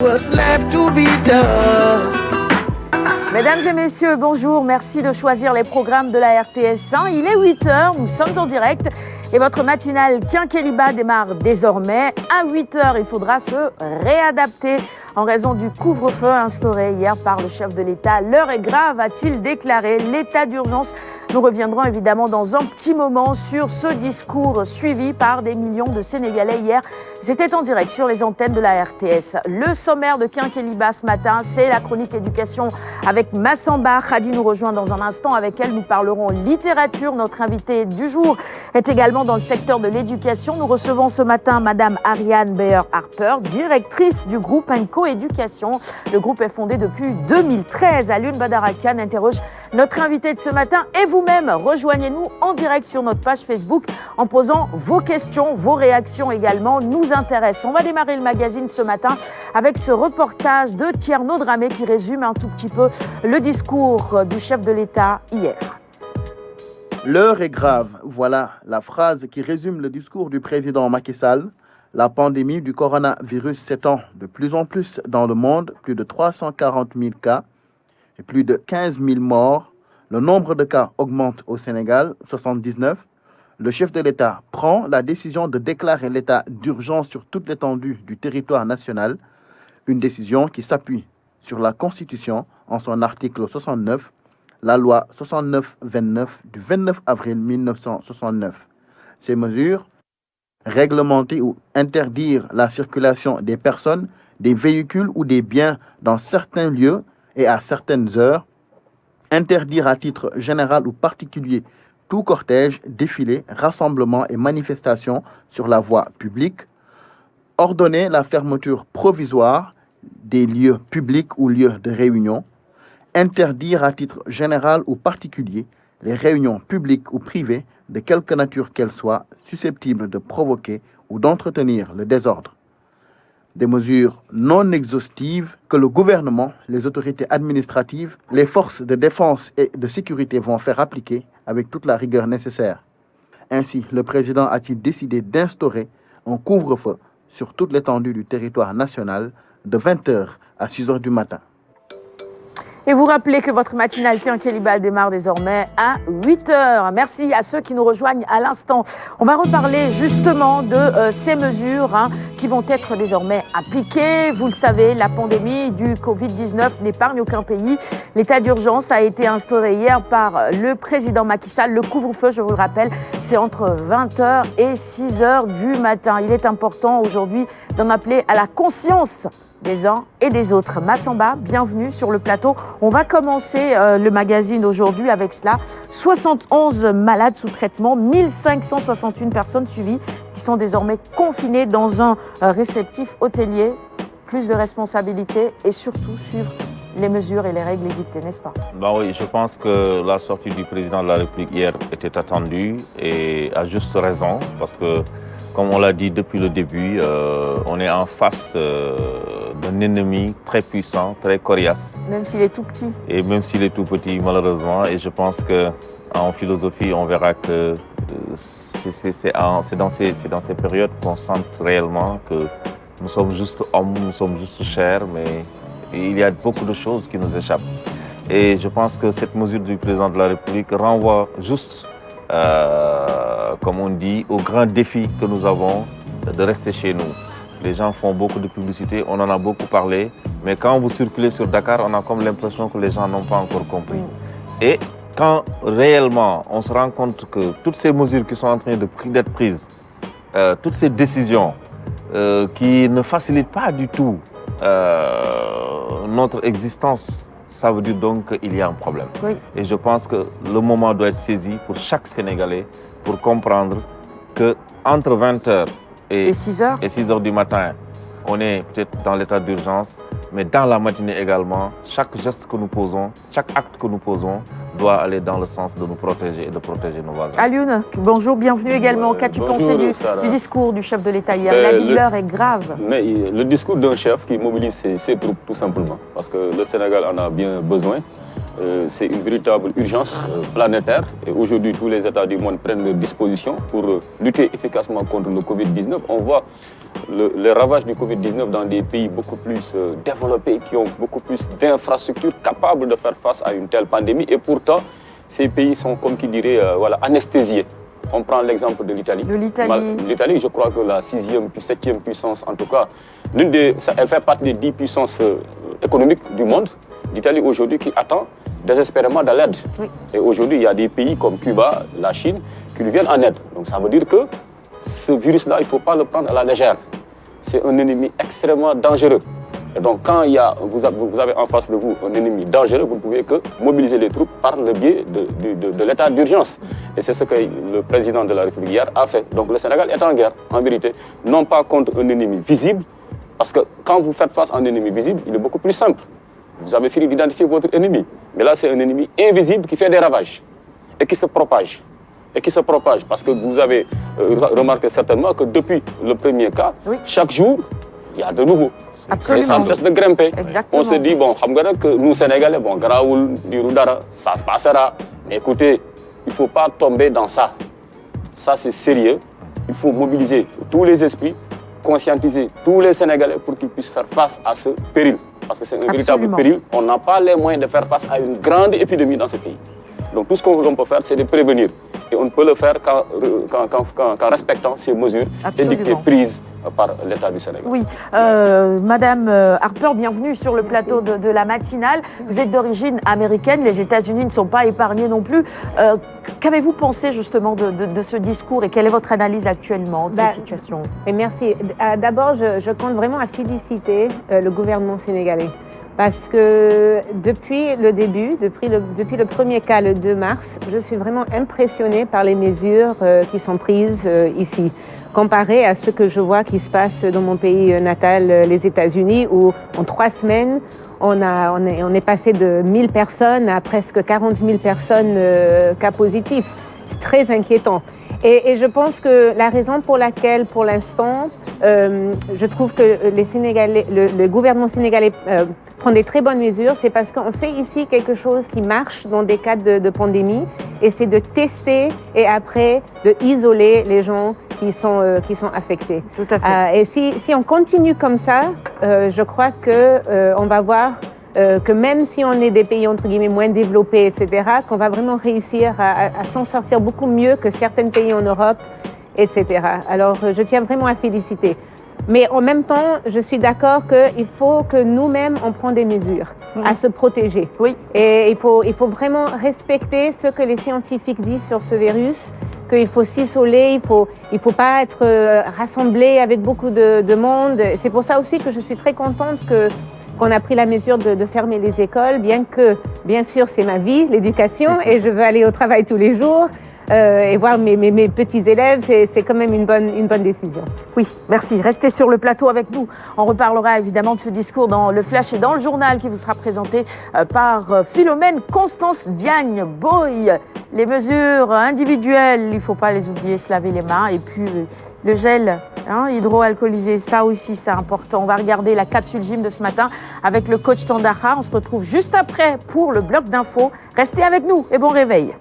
What's left to be done? Mesdames et messieurs, bonjour. Merci de choisir les programmes de la RTS1. Il est 8h, nous sommes en direct et votre matinale Quinqueliba démarre désormais. À 8h, il faudra se réadapter en raison du couvre-feu instauré hier par le chef de l'État. L'heure est grave, a-t-il déclaré. L'état d'urgence. Nous reviendrons évidemment dans un petit moment sur ce discours suivi par des millions de Sénégalais hier. C'était en direct sur les antennes de la RTS. Le sommaire de Quinqueliba ce matin, c'est la chronique éducation avec Massamba. Khadi nous rejoint dans un instant. Avec elle, nous parlerons littérature. Notre invitée du jour est également dans le secteur de l'éducation. Nous recevons ce matin Madame Ariane Beyer-Harper, directrice du groupe ENCO Éducation. Le groupe est fondé depuis 2013. Alioune Badara Khan interroge notre invitée de ce matin et vous-même. Rejoignez-nous en direct sur notre page Facebook en posant vos questions, vos réactions également nous intéressent. On va démarrer le magazine ce matin avec ce reportage de Tierno Dramé qui résume un tout petit peu le discours du chef de l'État hier. L'heure est grave, voilà la phrase qui résume le discours du président Macky Sall. La pandémie du coronavirus s'étend de plus en plus dans le monde, plus de 340 000 cas et plus de 15 000 morts. Le nombre de cas augmente au Sénégal, 79. Le chef de l'État prend la décision de déclarer l'état d'urgence sur toute l'étendue du territoire national, une décision qui s'appuie sur la Constitution en son article 69, la loi 69-29 du 29 avril 1969. Ces mesures, réglementer ou interdire la circulation des personnes, des véhicules ou des biens dans certains lieux et à certaines heures, interdire à titre général ou particulier tout cortège, défilé, rassemblement et manifestation sur la voie publique, ordonner la fermeture provisoire des lieux publics ou lieux de réunion, interdire à titre général ou particulier les réunions publiques ou privées de quelque nature qu'elles soient susceptibles de provoquer ou d'entretenir le désordre. Des mesures non exhaustives que le gouvernement, les autorités administratives, les forces de défense et de sécurité vont faire appliquer avec toute la rigueur nécessaire. Ainsi, le président a-t-il décidé d'instaurer un couvre-feu sur toute l'étendue du territoire national de 20h à 6h du matin. Et vous rappelez que votre matinale Quinqueliba démarre désormais à 8h. Merci à ceux qui nous rejoignent à l'instant. On va reparler justement de ces mesures qui vont être désormais appliquées. Vous le savez, la pandémie du Covid-19 n'épargne aucun pays. L'état d'urgence a été instauré hier par le président Macky Sall. Le couvre-feu, je vous le rappelle, c'est entre 20h et 6h du matin. Il est important aujourd'hui d'en appeler à la conscience des uns et des autres. Massamba, bienvenue sur le plateau. On va commencer le magazine aujourd'hui avec cela. 71 malades sous traitement, 1561 personnes suivies qui sont désormais confinées dans un réceptif hôtelier. Plus de responsabilités et surtout suivre les mesures et les règles édictées, n'est-ce pas? Oui, je pense que la sortie du président de la République hier était attendue et à juste raison parce que, comme on l'a dit depuis le début, on est en face d'un ennemi très puissant, très coriace. Même s'il est tout petit. Et même s'il est tout petit, malheureusement. Et je pense qu'en philosophie, on verra que c'est dans ces périodes qu'on sent réellement que nous sommes juste hommes, nous sommes juste chairs, mais il y a beaucoup de choses qui nous échappent. Et je pense que cette mesure du président de la République renvoie juste, comme on dit, au grand défi que nous avons de rester chez nous. Les gens font beaucoup de publicité, on en a beaucoup parlé, mais quand vous circulez sur Dakar, on a comme l'impression que les gens n'ont pas encore compris. Et quand réellement on se rend compte que toutes ces mesures qui sont en train d'être prises, toutes ces décisions qui ne facilitent pas du tout notre existence, ça veut dire donc qu'il y a un problème. Oui. Et je pense que le moment doit être saisi pour chaque Sénégalais pour comprendre qu'entre 20h et 6h du matin, on est peut-être dans l'état d'urgence, mais dans la matinée également, chaque geste que nous posons, chaque acte que nous posons doit aller dans le sens de nous protéger et de protéger nos voisins. Alioune, bonjour, bienvenue également. Qu'as-tu pensé du discours du chef de l'État hier? Il a dit l'heure est grave. Mais le discours d'un chef qui mobilise ses troupes tout simplement, parce que le Sénégal en a bien besoin. c'est une véritable urgence planétaire. Et aujourd'hui, tous les États du monde prennent leurs dispositions pour lutter efficacement contre le Covid-19. On voit les ravages du Covid-19 dans des pays beaucoup plus développés, qui ont beaucoup plus d'infrastructures capables de faire face à une telle pandémie. Et pourtant, ces pays sont, comme qui dirait, anesthésiés. On prend l'exemple de l'Italie. L'Italie, je crois que la 6e puis 7e puissance, en tout cas, elle fait partie des 10 puissances économiques du monde. L'Italie aujourd'hui qui attend désespérément de l'aide. Oui. Et aujourd'hui, il y a des pays comme Cuba, la Chine, qui lui viennent en aide. Donc ça veut dire que ce virus-là, il ne faut pas le prendre à la légère. C'est un ennemi extrêmement dangereux. Et donc quand vous avez en face de vous un ennemi dangereux, vous ne pouvez que mobiliser les troupes par le biais de l'état d'urgence. Et c'est ce que le président de la République hier a fait. Donc le Sénégal est en guerre, en vérité, non pas contre un ennemi visible, parce que quand vous faites face à un ennemi visible, il est beaucoup plus simple. Vous avez fini d'identifier votre ennemi. Mais là, c'est un ennemi invisible qui fait des ravages et qui se propage. Parce que vous avez remarqué certainement que depuis le premier cas, oui, chaque jour, il y a de nouveaux. Absolument. Et ça ne cesse de grimper. Exactement. On se dit, bon, que nous, Sénégalais, bon, Garaoul, Dirudara, ça se passera. Mais écoutez, il ne faut pas tomber dans ça. Ça, c'est sérieux. Il faut mobiliser tous les esprits, conscientiser tous les Sénégalais pour qu'ils puissent faire face à ce péril. Parce que c'est un véritable péril. On n'a pas les moyens de faire face à une grande épidémie dans ce pays. Donc tout ce qu'on peut faire, c'est de prévenir. Et on ne peut le faire qu'en respectant ces mesures édictées prises par l'État du Sénégal. Oui, Madame Harper, bienvenue sur le plateau de la matinale. Vous êtes d'origine américaine, les États-Unis ne sont pas épargnés non plus. Qu'avez-vous pensé justement de ce discours et quelle est votre analyse actuellement de cette situation? Merci. D'abord, je compte vraiment à féliciter le gouvernement sénégalais. Parce que depuis le début, depuis le premier cas, le 2 mars, je suis vraiment impressionnée par les mesures qui sont prises ici. Comparé à ce que je vois qui se passe dans mon pays natal, les États-Unis, où en 3 semaines, on est passé de 1000 personnes à presque 40 000 personnes cas positifs. C'est très inquiétant. Et je pense que la raison pour laquelle, pour l'instant, je trouve que le gouvernement sénégalais prend des très bonnes mesures, c'est parce qu'on fait ici quelque chose qui marche dans des cas de pandémie, et c'est de tester et après de isoler les gens qui sont affectés. Tout à fait. Et si on continue comme ça, je crois qu'on va voir que même si on est des pays entre guillemets moins développés, etc., qu'on va vraiment réussir à s'en sortir beaucoup mieux que certains pays en Europe, etc. Alors, je tiens vraiment à féliciter. Mais en même temps, je suis d'accord qu'il faut que nous-mêmes, on prenne des mesures à se protéger. Oui. Et il faut vraiment respecter ce que les scientifiques disent sur ce virus, qu'il faut s'isoler, il faut pas être rassemblé avec beaucoup de monde. C'est pour ça aussi que je suis très contente qu'on a pris la mesure de fermer les écoles, bien sûr, c'est ma vie, l'éducation, et je veux aller au travail tous les jours. Et voir mes petits élèves, c'est quand même une bonne décision. Oui, merci. Restez sur le plateau avec nous. On reparlera évidemment de ce discours dans le Flash et dans le journal qui vous sera présenté par Philomène Constance Diagne. Boy, les mesures individuelles, il ne faut pas les oublier, se laver les mains. Et puis le gel hydroalcoolisé, ça aussi c'est important. On va regarder la capsule gym de ce matin avec le coach Tandakha. On se retrouve juste après pour le bloc d'infos. Restez avec nous et bon réveil.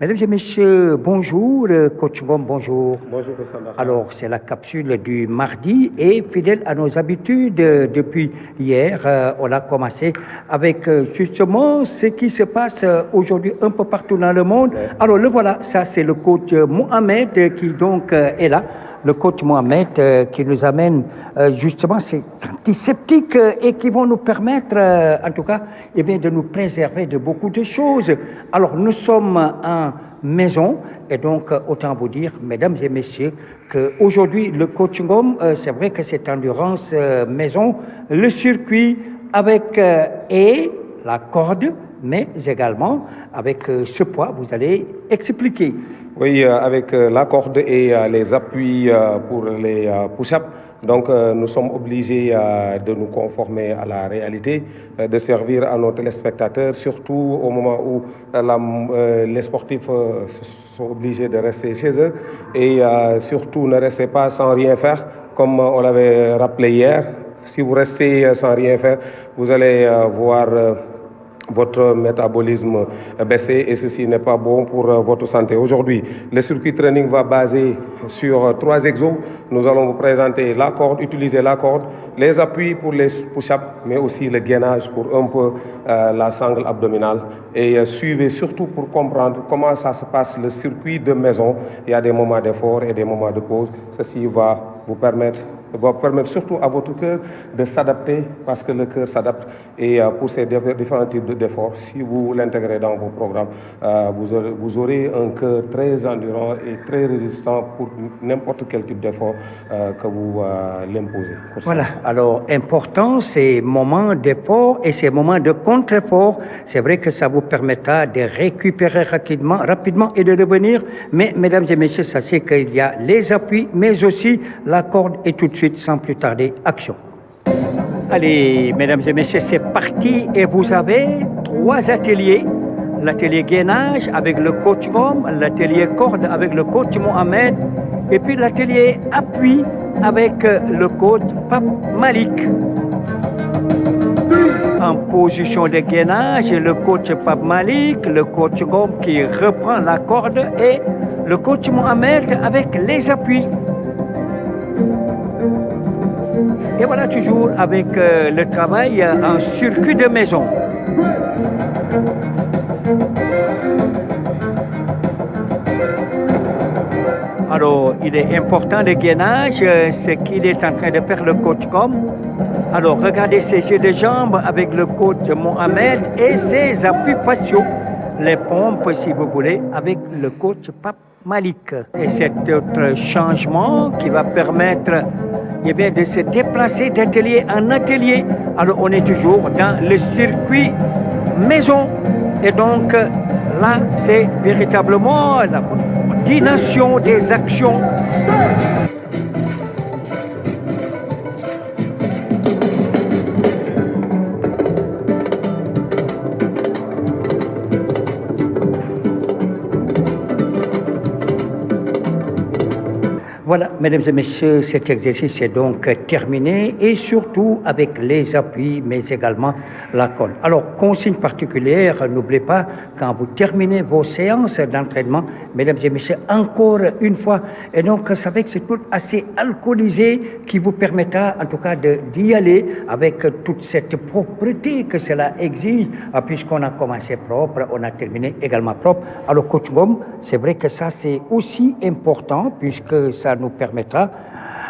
Mesdames et messieurs, bonjour. Coach Ngom, bonjour. Bonjour, Sandra. Alors, c'est la capsule du mardi et fidèle à nos habitudes, depuis hier, on a commencé avec justement ce qui se passe aujourd'hui un peu partout dans le monde. Ouais. Alors, le voilà, ça c'est le coach Mohamed qui donc est là. Le coach Mohamed qui nous amène justement ces antiseptiques et qui vont nous permettre, en tout cas, de nous préserver de beaucoup de choses. Alors, nous sommes en maison et donc, autant vous dire, mesdames et messieurs, qu'aujourd'hui, le coach Ngom, c'est vrai que c'est endurance maison, le circuit avec et la corde, mais également avec ce poids, vous allez expliquer. Oui, avec la corde et les appuis pour les push-ups. Donc, nous sommes obligés de nous conformer à la réalité, de servir à nos téléspectateurs, surtout au moment où les sportifs sont obligés de rester chez eux. Et surtout, ne restez pas sans rien faire, comme on l'avait rappelé hier. si vous restez sans rien faire, vous allez voir votre métabolisme baisser et ceci n'est pas bon pour votre santé. Aujourd'hui, le circuit training va baser sur 3 exos. Nous allons vous présenter la corde, utiliser la corde, les appuis pour les push-ups, mais aussi le gainage pour un peu la sangle abdominale. Et suivez surtout pour comprendre comment ça se passe le circuit de maison. Il y a des moments d'effort et des moments de pause. Ceci va permettre surtout à votre cœur de s'adapter parce que le cœur s'adapte et pour ces différents types d'efforts, si vous l'intégrez dans vos programmes, vous aurez un cœur très endurant et très résistant pour n'importe quel type d'effort que vous l'imposez. Voilà, alors important ces moments d'effort et ces moments de contre-effort, c'est vrai que ça vous permettra de récupérer rapidement et de revenir, mais mesdames et messieurs, sachez qu'il y a les appuis, mais aussi la corde et tout de suite, sans plus tarder, action. Allez, mesdames et messieurs, c'est parti et vous avez 3 ateliers. L'atelier gainage avec le coach Gom, l'atelier corde avec le coach Mohamed et puis l'atelier appui avec le coach Pape Malik. En position de gainage, le coach Pape Malik, le coach Gom qui reprend la corde et le coach Mohamed avec les appuis. Et voilà toujours avec le travail en circuit de maison. Alors, il est important le gainage, ce qu'il est en train de faire le coach Com. Alors, regardez ses jeux de jambes avec le coach Mohamed et ses appuis faciaux. Les pompes, si vous voulez, avec le coach Pape Malik. Et cet autre changement qui va permettre de se déplacer d'atelier en atelier. Alors, on est toujours dans le circuit maison. Et donc, là, c'est véritablement la coordination des actions. Voilà, mesdames et messieurs, cet exercice est donc terminé et surtout avec les appuis, mais également la corde. Alors, consigne particulière, n'oubliez pas, quand vous terminez vos séances d'entraînement, mesdames et messieurs, encore une fois, et donc, vous savez que c'est tout assez alcoolisé qui vous permettra, en tout cas, d'y aller avec toute cette propreté que cela exige, puisqu'on a commencé propre, on a terminé également propre. Alors, coach Gom, c'est vrai que ça, c'est aussi important, puisque ça nous permettra.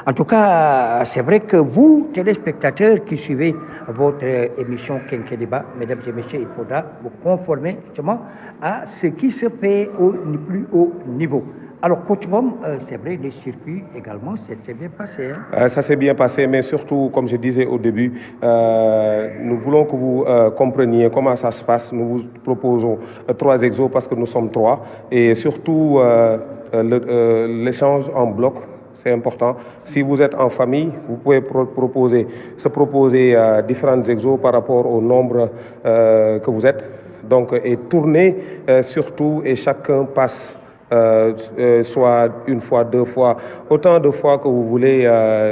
En tout cas, c'est vrai que vous, téléspectateurs qui suivez votre émission Kenkeliba, mesdames et messieurs, il faudra vous conformer justement à ce qui se fait au plus haut niveau. Alors, coach Gom, c'est vrai, les circuits également, c'était bien passé. Hein? Ça s'est bien passé, mais surtout, comme je disais au début, nous voulons que vous compreniez comment ça se passe. Nous vous proposons 3 exos parce que nous sommes 3. Et surtout, l'échange en bloc, c'est important. Si vous êtes en famille, vous pouvez proposer différents exos par rapport au nombre que vous êtes. Donc, et tourner surtout, et chacun passe soit une fois, 2 fois, autant de fois que vous voulez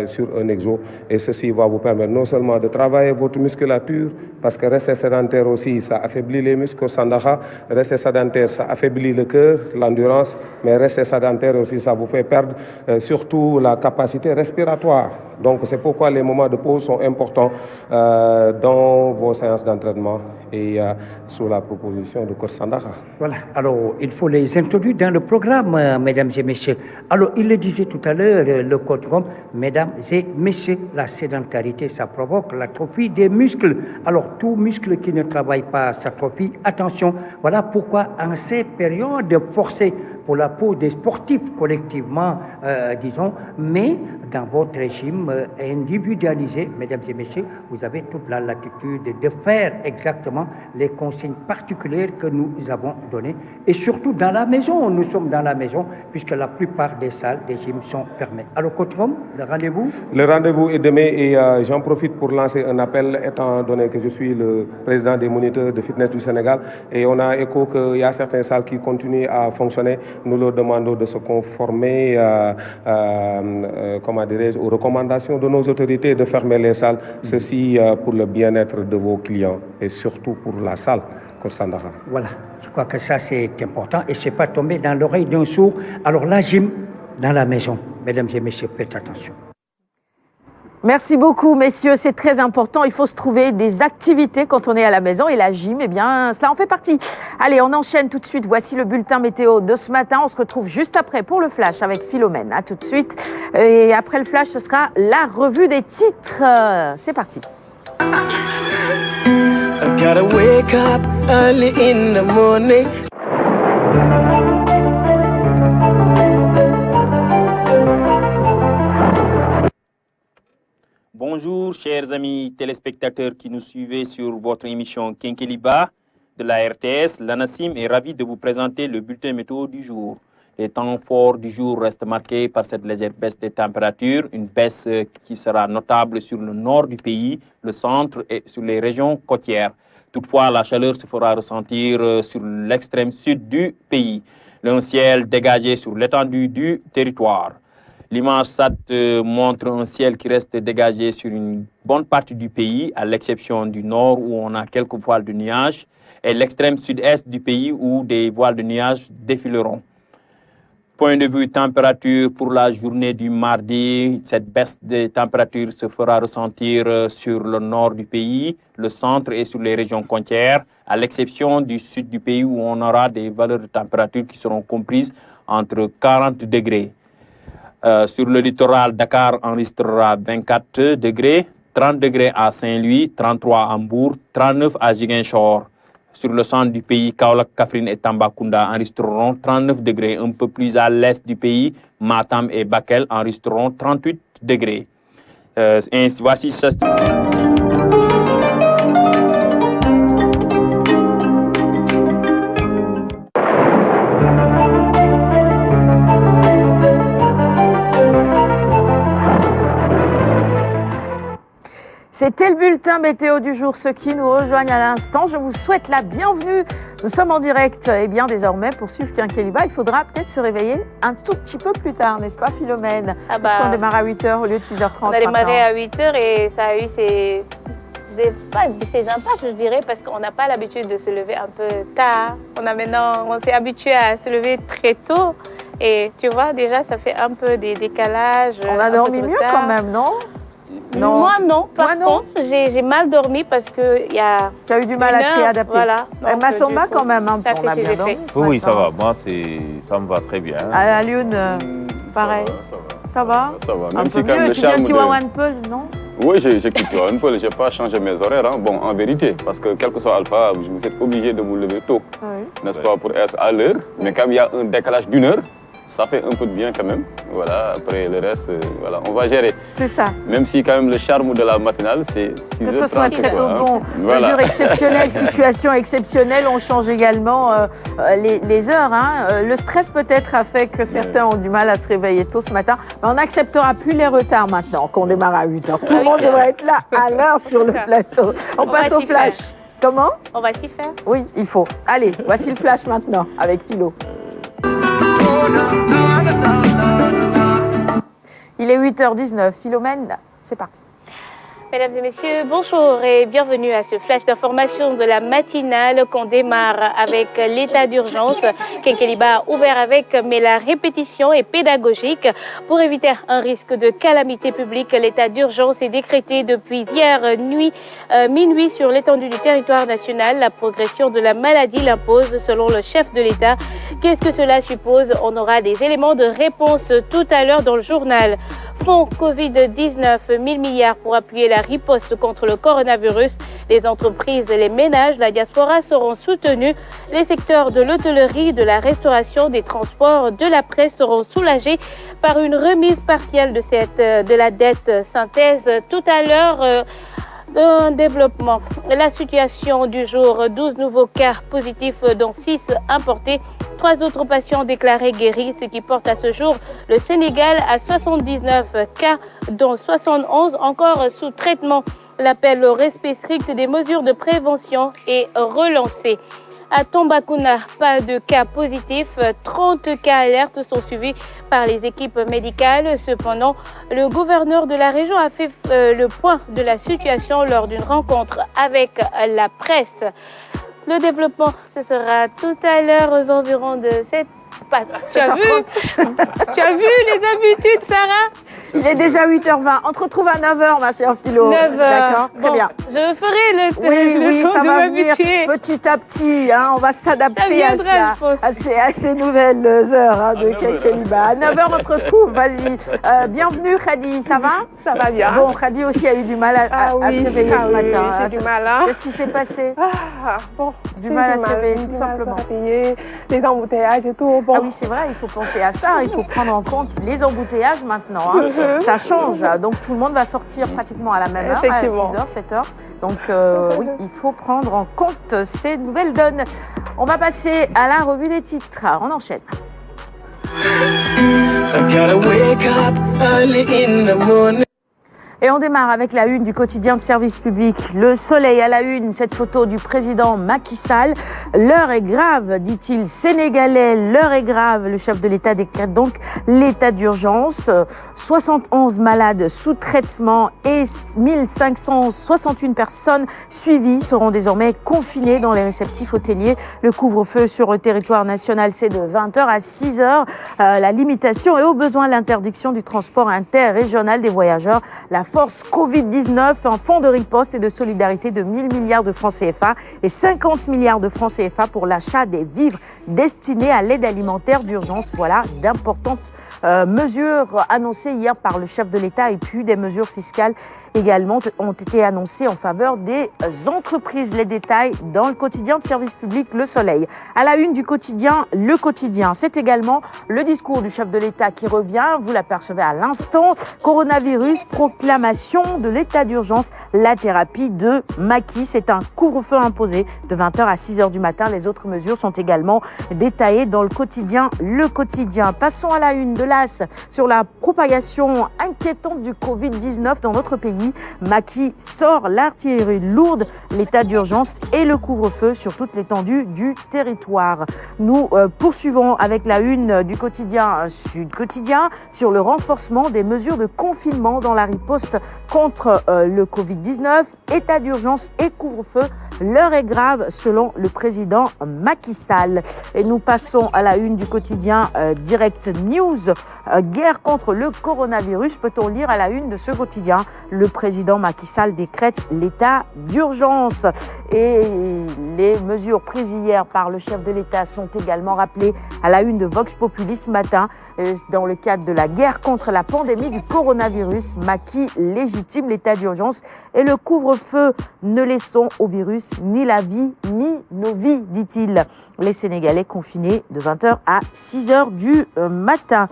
sur un exo. Et ceci va vous permettre non seulement de travailler votre musculature, parce que rester sédentaire aussi, ça affaiblit les muscles sandaha. Rester sédentaire, ça affaiblit le cœur, l'endurance, mais rester sédentaire aussi, ça vous fait perdre surtout la capacité respiratoire. Donc c'est pourquoi les moments de pause sont importants dans vos séances d'entraînement et sous la proposition de coach Sandaha. Voilà, alors il faut les introduire dans le programme, mesdames et messieurs. Alors il le disait tout à l'heure, le coach Gom, mesdames et messieurs, la sédentarité, ça provoque l'atrophie des muscles. Alors tout muscle qui ne travaille pas s'atrophie, attention, voilà pourquoi en ces périodes forcées pour la peau des sportifs collectivement, disons, mais dans votre régime individualisé, mesdames et messieurs, vous avez toute la latitude de faire exactement les consignes particulières que nous avons données. Et surtout dans la maison, nous sommes dans la maison, puisque la plupart des salles, des gyms sont fermées. Alors, coach Gom, le rendez-vous? Le rendez-vous est demain et j'en profite pour lancer un appel, étant donné que je suis le président des moniteurs de fitness du Sénégal et on a écho qu'il y a certaines salles qui continuent à fonctionner. nous leur demandons de se conformer aux recommandations de nos autorités de fermer les salles. Ceci pour le bien-être de vos clients et surtout pour la salle Kër Sandaga. Voilà, je crois que ça c'est important et c'est pas tombé dans l'oreille d'un sourd. Alors la gym dans la maison, mesdames et messieurs, faites attention. Merci beaucoup, messieurs. C'est très important. Il faut se trouver des activités quand on est à la maison. Et la gym, eh bien, cela en fait partie. Allez, on enchaîne tout de suite. Voici le bulletin météo de ce matin. On se retrouve juste après pour le flash avec Philomène. À tout de suite. Et après le flash, ce sera la revue des titres. C'est parti. I gotta wake up early in the morning. Bonjour chers amis téléspectateurs qui nous suivez sur votre émission Kenkeliba de la RTS. L'ANACIM est ravi de vous présenter le bulletin météo du jour. Les temps forts du jour restent marqués par cette légère baisse des températures, une baisse qui sera notable sur le nord du pays, le centre et sur les régions côtières. Toutefois, la chaleur se fera ressentir sur l'extrême sud du pays. Un ciel dégagé sur l'étendue du territoire. L'image SAT montre un ciel qui reste dégagé sur une bonne partie du pays, à l'exception du nord où on a quelques voiles de nuages, et l'extrême sud-est du pays où des voiles de nuages défileront. Point de vue température pour la journée du mardi, cette baisse des températures se fera ressentir sur le nord du pays, le centre et sur les régions côtières, à l'exception du sud du pays où on aura des valeurs de température qui seront comprises entre 40 degrés. Sur le littoral, Dakar enregistrera 24 degrés, 30 degrés à Saint-Louis, 33 à Mbour, 39 à Ziguinchor. Sur le centre du pays, Kaolack, Kaffrine et Tambacounda enregistreront 39 degrés. Un peu plus à l'est du pays, Matam et Bakel enregistreront 38 degrés. Voici ça. C'était le bulletin météo du jour. Ceux qui nous rejoignent à l'instant, je vous souhaite la bienvenue. Nous sommes en direct. Et bien désormais, pour suivre Kenkeliba, il faudra peut-être se réveiller un tout petit peu plus tard, n'est-ce pas Philomène? Parce qu'on démarre à 8h au lieu de 6h30. On a démarré à 8h et ça a eu ses impacts, je dirais, parce qu'on n'a pas l'habitude de se lever un peu tard. On s'est habitué à se lever très tôt. Et tu vois, déjà, ça fait un peu des décalages. On a dormi mieux quand même, non? Non. Moi non, par contre, j'ai mal dormi parce que tu as eu du mal à te réadapter. Voilà. Massomba quand même, hein, on a bien dormi. Oui, ça va. Moi, ça me va très bien. À la Lune, pareil. Ça va. Ça va. Un Même peu si quand mieux. le Tu viens de charme Tivaouane-Peulh, non? Oui, j'ai quitté Tivaouane-Peulh. Je n'ai pas changé mes horaires. Hein. Bon, en vérité, parce que quel que soit Alpha, vous êtes obligé de vous lever tôt, n'est-ce pas, pour être à l'heure. Mais comme il y a un décalage d'une heure, ça fait un peu de bien quand même. Voilà, après le reste, voilà, on va gérer. C'est ça. Même si quand même le charme de la matinale, c'est 6h30. Que ce soit très tôt, bon. Voilà. Mesure exceptionnelle, situation exceptionnelle, on change également les heures. Hein. Le stress peut-être a fait que certains ont du mal à se réveiller tôt ce matin. Mais on n'acceptera plus les retards maintenant qu'on démarre à 8h. Tout le monde devrait être là à l'heure sur le plateau. On passe au flash. Comment? On va s'y faire. Oui, il faut. Allez, voici le flash maintenant avec Philo. Il est 8h19. Philomène, c'est parti. Mesdames et messieurs, bonjour et bienvenue à ce flash d'information de la matinale qu'on démarre avec l'état d'urgence. Kenkeliba a ouvert avec, mais la répétition est pédagogique. Pour éviter un risque de calamité publique, l'état d'urgence est décrété depuis hier minuit sur l'étendue du territoire national. La progression de la maladie l'impose selon le chef de l'État. Qu'est-ce que cela suppose? On aura des éléments de réponse tout à l'heure dans le journal. Fonds Covid-19, 1000 milliards pour appuyer la riposte contre le coronavirus. Les entreprises, les ménages, la diaspora seront soutenus. Les secteurs de l'hôtellerie, de la restauration, des transports, de la presse seront soulagés par une remise partielle de la dette. Synthèse tout à l'heure d'un développement. La situation du jour, 12 nouveaux cas positifs dont 6 importés. 3 autres patients déclarés guéris, ce qui porte à ce jour le Sénégal à 79 cas, dont 71 encore sous traitement. L'appel au respect strict des mesures de prévention est relancé. À Tambacounda, pas de cas positifs. 30 cas alertes sont suivis par les équipes médicales. Cependant, le gouverneur de la région a fait le point de la situation lors d'une rencontre avec la presse. Le développement, ce sera tout à l'heure aux environs de cette... Tu as vu les habitudes, Sarah? Il est déjà 8h20. On te retrouve à 9h, ma chère Philo. 9h. D'accord, très bien. Je ferai le Oui, temps ça de va venir m'habituer. petit à petit. Hein, on va s'adapter à viendra, ça, à ces nouvelles heures hein, de Kenkeliba. À 9h, on te retrouve. Vas-y. Bienvenue, Khadi. Ça va? Ça va bien. Bon, Khadi aussi a eu du mal à se réveiller ce matin. Oui, j'ai du mal. Hein. Qu'est-ce qui s'est passé? Du mal mal à se réveiller, tout simplement. Les embouteillages et tout. Bon. Ah oui, c'est vrai, il faut penser à ça. Il faut prendre en compte les embouteillages maintenant. Hein. Ça change. Donc, tout le monde va sortir pratiquement à la même heure, à 6h, 7h. Donc, oui, il faut prendre en compte ces nouvelles donnes. On va passer à la revue des titres. On enchaîne. I gotta wake up early in the morning. Et on démarre avec la une du quotidien de service public. Le Soleil à la une, cette photo du président Macky Sall. L'heure est grave, dit-il sénégalais, l'heure est grave. Le chef de l'État décrète donc l'état d'urgence. 71 malades sous traitement et 1561 personnes suivies seront désormais confinées dans les réceptifs hôteliers. Le couvre-feu sur le territoire national, c'est de 20h à 6h. La limitation et au besoin l'interdiction du transport interrégional des voyageurs. La force Covid-19, un fonds de riposte et de solidarité de 1000 milliards de francs CFA et 50 milliards de francs CFA pour l'achat des vivres destinés à l'aide alimentaire d'urgence. Voilà d'importantes mesures annoncées hier par le chef de l'État et puis des mesures fiscales également ont été annoncées en faveur des entreprises. Les détails dans le quotidien de service public Le Soleil. À la une du quotidien, Le Quotidien, c'est également le discours du chef de l'État qui revient. Vous l'apercevez à l'instant. Coronavirus, proclamation de l'état d'urgence, la thérapie de Macky. C'est un couvre-feu imposé de 20h à 6h du matin. Les autres mesures sont également détaillées dans le quotidien Le Quotidien. Passons à la une de l'AS sur la propagation inquiétante du Covid-19 dans notre pays. Macky sort l'artillerie lourde, l'état d'urgence et le couvre-feu sur toute l'étendue du territoire. Nous poursuivons avec la une du quotidien Sud Quotidien sur le renforcement des mesures de confinement dans la riposte contre le Covid-19, état d'urgence et couvre-feu. L'heure est grave selon le président Macky Sall. Et nous passons à la une du quotidien Direct News. Guerre contre le coronavirus, peut-on lire à la une de ce quotidien. Le président Macky Sall décrète l'état d'urgence. Et les mesures prises hier par le chef de l'État sont également rappelées à la une de Vox Populi ce matin. Dans le cadre de la guerre contre la pandémie du coronavirus, Macky légitime l'état d'urgence et le couvre-feu. Ne laissons au virus ni la vie, ni nos vies, dit-il. Les Sénégalais confinés de 20h à 6h du matin.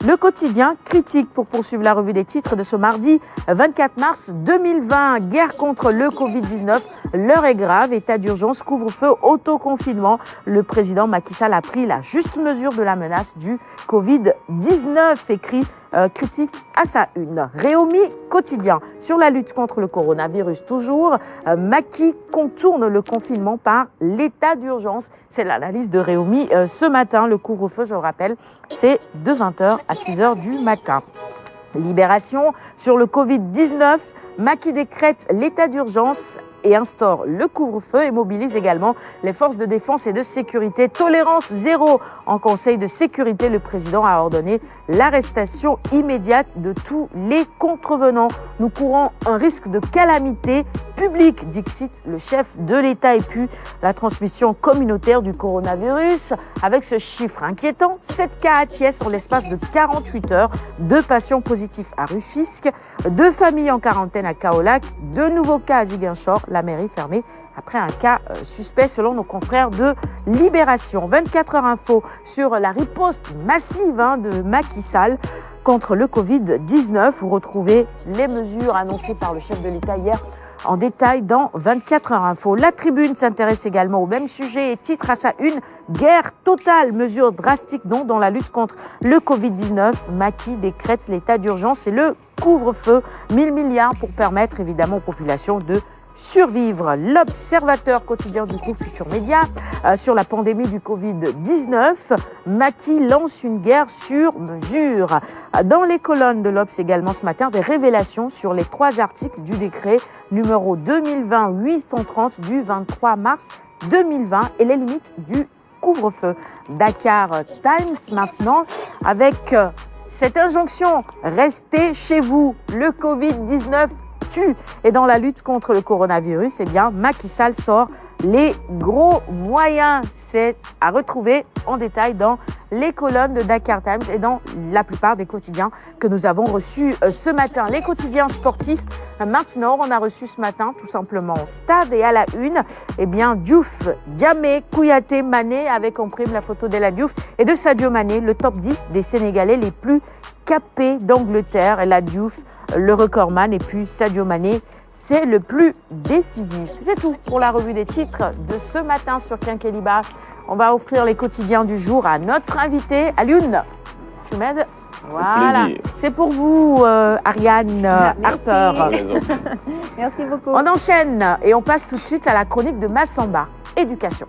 Le quotidien critique pour poursuivre la revue des titres de ce mardi 24 mars 2020. Guerre contre le Covid-19. L'heure est grave. État d'urgence, couvre-feu, autoconfinement. Le président Macky Sall a pris la juste mesure de la menace du Covid-19. Écrit critique à sa une. Réumi quotidien sur la lutte contre le coronavirus toujours. Macky contourne le confinement par l'état d'urgence. C'est l'analyse de Réumi ce matin. Le couvre-feu, je le rappelle, c'est de 20h à 6h du matin. Libération sur le Covid-19. Macky décrète l'état d'urgence et instaure le couvre-feu et mobilise également les forces de défense et de sécurité. Tolérance zéro en Conseil de sécurité. Le président a ordonné l'arrestation immédiate de tous les contrevenants. Nous courons un risque de calamité publique, dixit le chef de l'État. Et puis la transmission communautaire du coronavirus avec ce chiffre inquiétant. 7 cas à Thiès en l'espace de 48 heures. 2 patients positifs à Rufisque. 2 familles en quarantaine à Kaolack. 2 nouveaux cas à Ziguinchor. La mairie fermée après un cas suspect selon nos confrères de Libération. 24 heures info sur la riposte massive de Macky Sall contre le Covid-19. Vous retrouvez les mesures annoncées par le chef de l'État hier en détail dans 24 heures info. La Tribune s'intéresse également au même sujet et titre à sa une « Guerre totale, mesures drastiques donc dans la lutte contre le Covid-19 ». Macky décrète l'état d'urgence et le couvre-feu. 1000 milliards pour permettre évidemment aux populations de survivre. L'Observateur quotidien du groupe Futur Média sur la pandémie du Covid-19. Macky lance une guerre sur mesure. Dans les colonnes de l'Obs également ce matin, des révélations sur les 3 articles du décret numéro 2020-830 du 23 mars 2020 et les limites du couvre-feu. Dakar Times maintenant avec cette injonction, restez chez vous, le Covid-19 tue. Et dans la lutte contre le coronavirus, eh bien, Macky Sall sort les gros moyens. C'est à retrouver en détail dans les colonnes de Dakar Times et dans la plupart des quotidiens que nous avons reçus ce matin. Les quotidiens sportifs, maintenant, on a reçu ce matin tout simplement Stade et à la une, eh bien, Diouf, Diamé, Kouyaté, Mané, avec en prime la photo d'Ella Diouf et de Sadio Mané, le top 10 des Sénégalais les plus capés d'Angleterre. Ella Diouf, le recordman, et puis Sadio Mané, c'est le plus décisif. C'est tout pour la revue des titres de ce matin sur Quinqueliba. On va offrir les quotidiens du jour à notre invité, Alioune. Tu m'aides ? Voilà. C'est pour vous, Ariane Harper. Merci beaucoup. On enchaîne et on passe tout de suite à la chronique de Massamba, éducation.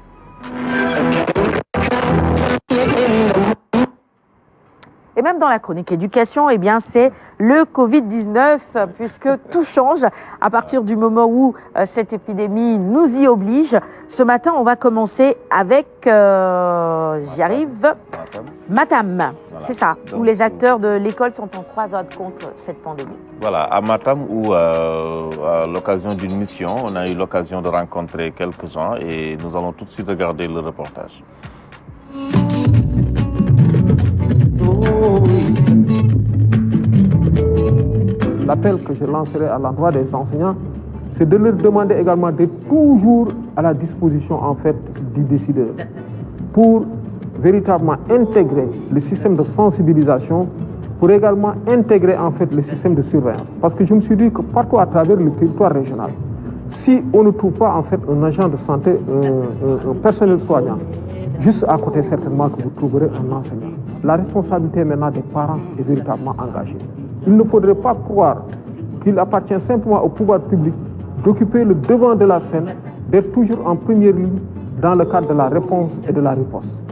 Et même dans la chronique éducation, eh bien, c'est le Covid-19, puisque tout change à partir du moment où cette épidémie nous y oblige. Ce matin, on va commencer avec, j'y arrive, Matam. Voilà. C'est ça, donc, où les acteurs de l'école sont en croisade contre cette pandémie. Voilà, à Matam, où à l'occasion d'une mission, on a eu l'occasion de rencontrer quelques gens et nous allons tout de suite regarder le reportage. L'appel que je lancerai à l'endroit des enseignants, c'est de leur demander également d'être toujours à la disposition en fait du décideur pour véritablement intégrer le système de sensibilisation, pour également intégrer en fait le système de surveillance. Parce que je me suis dit que partout à travers le territoire régional, si on ne trouve pas en fait un agent de santé, un personnel soignant, juste à côté certainement que vous trouverez un enseignant. La responsabilité maintenant des parents est véritablement engagée. Il ne faudrait pas croire qu'il appartient simplement au pouvoir public d'occuper le devant de la scène, d'être toujours en première ligne dans le cadre de la réponse et de la riposte.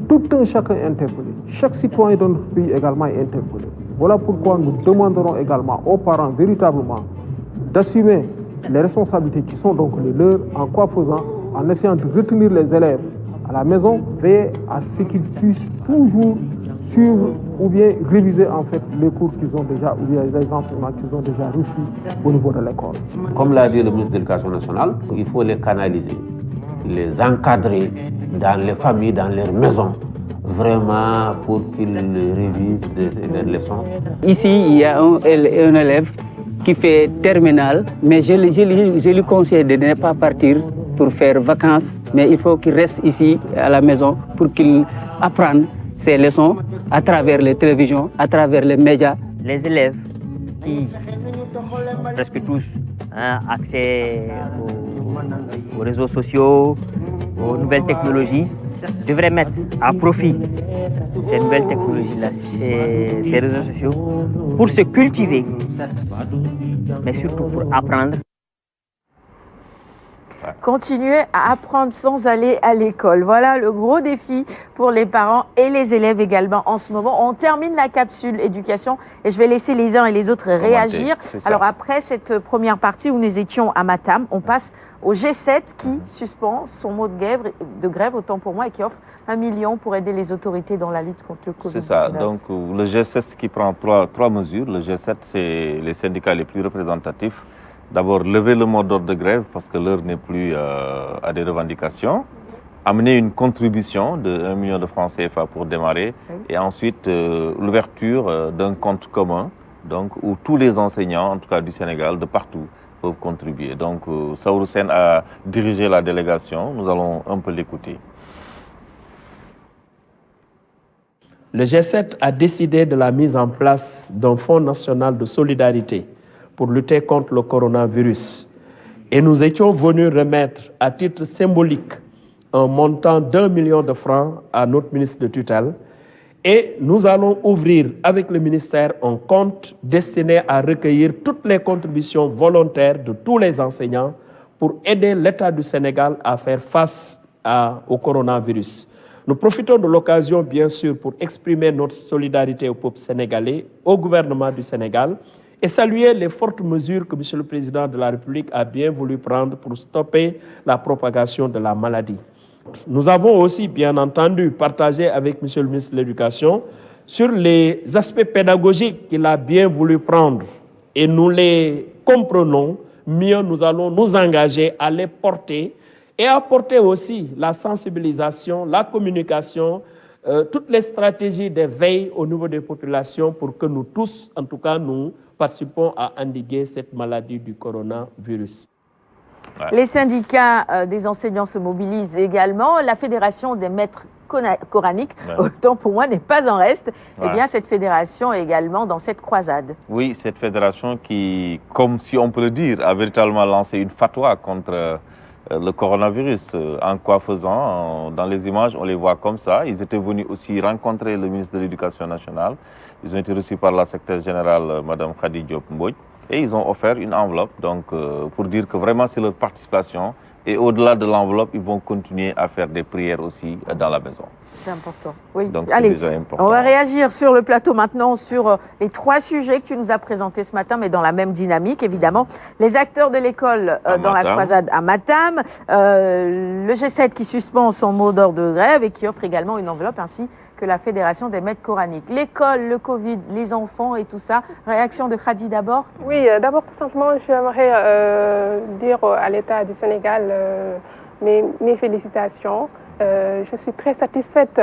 Tout un chacun est interpellé. Chaque citoyen de notre pays également est interpellé. Voilà pourquoi nous demanderons également aux parents véritablement d'assumer les responsabilités qui sont donc les leurs, en quoi faisant, en essayant de retenir les élèves à la maison, veiller à ce qu'ils puissent toujours suivre ou bien réviser en fait les cours qu'ils ont déjà, ou bien les enseignements qu'ils ont déjà reçus au niveau de l'école. Comme l'a dit le ministre de l'Éducation nationale, il faut les canaliser, les encadrer dans les familles, dans leurs maisons, vraiment pour qu'ils révisent leurs leçons. Ici, il y a un élève qui fait terminale, mais je lui conseille de ne pas partir pour faire vacances, mais il faut qu'il reste ici à la maison pour qu'il apprenne ses leçons à travers les télévisions, à travers les médias. Les élèves qui, presque tous, ont accès aux réseaux sociaux, aux nouvelles technologies, devraient mettre à profit ces nouvelles technologies-là, ces réseaux sociaux, pour se cultiver, mais surtout pour apprendre. Continuer à apprendre sans aller à l'école. Voilà le gros défi pour les parents et les élèves également en ce moment. On termine la capsule éducation et je vais laisser les uns et les autres réagir. Alors après cette première partie où nous étions à Matam, on passe au G7 qui suspend son mot de grève, autant pour moi, et qui offre 1 million pour aider les autorités dans la lutte contre le Covid-19. C'est ça. Donc le G7 qui prend trois mesures. Le G7, c'est les syndicats les plus représentatifs. D'abord, lever le mot d'ordre de grève parce que l'heure n'est plus à des revendications. Amener une contribution de 1 million de francs CFA pour démarrer. Oui. Et ensuite, l'ouverture d'un compte commun donc, où tous les enseignants, en tout cas du Sénégal, de partout, peuvent contribuer. Donc, Saourou Sène a dirigé la délégation. Nous allons un peu l'écouter. Le G7 a décidé de la mise en place d'un fonds national de solidarité pour lutter contre le coronavirus. Et nous étions venus remettre à titre symbolique un montant d'1 million de francs à notre ministre de tutelle. Et nous allons ouvrir avec le ministère un compte destiné à recueillir toutes les contributions volontaires de tous les enseignants pour aider l'État du Sénégal à faire face au coronavirus. Nous profitons de l'occasion, bien sûr, pour exprimer notre solidarité au peuple sénégalais, au gouvernement du Sénégal, et saluer les fortes mesures que M. le Président de la République a bien voulu prendre pour stopper la propagation de la maladie. Nous avons aussi, bien entendu, partagé avec M. le ministre de l'Éducation sur les aspects pédagogiques qu'il a bien voulu prendre, et nous les comprenons. Mieux, nous allons nous engager à les porter et apporter aussi la sensibilisation, la communication, toutes les stratégies d'éveil au niveau des populations pour que nous tous, en tout cas, nous participons à endiguer cette maladie du coronavirus. Ouais. Les syndicats des enseignants se mobilisent également. La Fédération des maîtres coraniques, autant pour moi, n'est pas en reste. Eh bien, cette fédération est également dans cette croisade. Oui, cette fédération qui, comme si on peut le dire, a véritablement lancé une fatwa contre le coronavirus. En quoi faisant? Dans les images, on les voit comme ça. Ils étaient venus aussi rencontrer le ministre de l'Éducation nationale. Ils ont été reçus par la secrétaire générale, Mme Khady Diop Mbodj. Et ils ont offert une enveloppe donc, pour dire que vraiment c'est leur participation. Et au-delà de l'enveloppe, ils vont continuer à faire des prières aussi dans la maison. C'est important. Oui. Donc, allez, déjà important. On va réagir sur le plateau maintenant sur les 3 sujets que tu nous as présentés ce matin, mais dans la même dynamique, évidemment. Les acteurs de l'école dans la croisade à Matam, le G7 qui suspend son mot d'ordre de grève et qui offre également une enveloppe ainsi que la Fédération des maîtres coraniques. L'école, le Covid, les enfants et tout ça. Réaction de Khady d'abord? Oui, d'abord tout simplement, j'aimerais dire à l'État du Sénégal mes félicitations. Je suis très satisfaite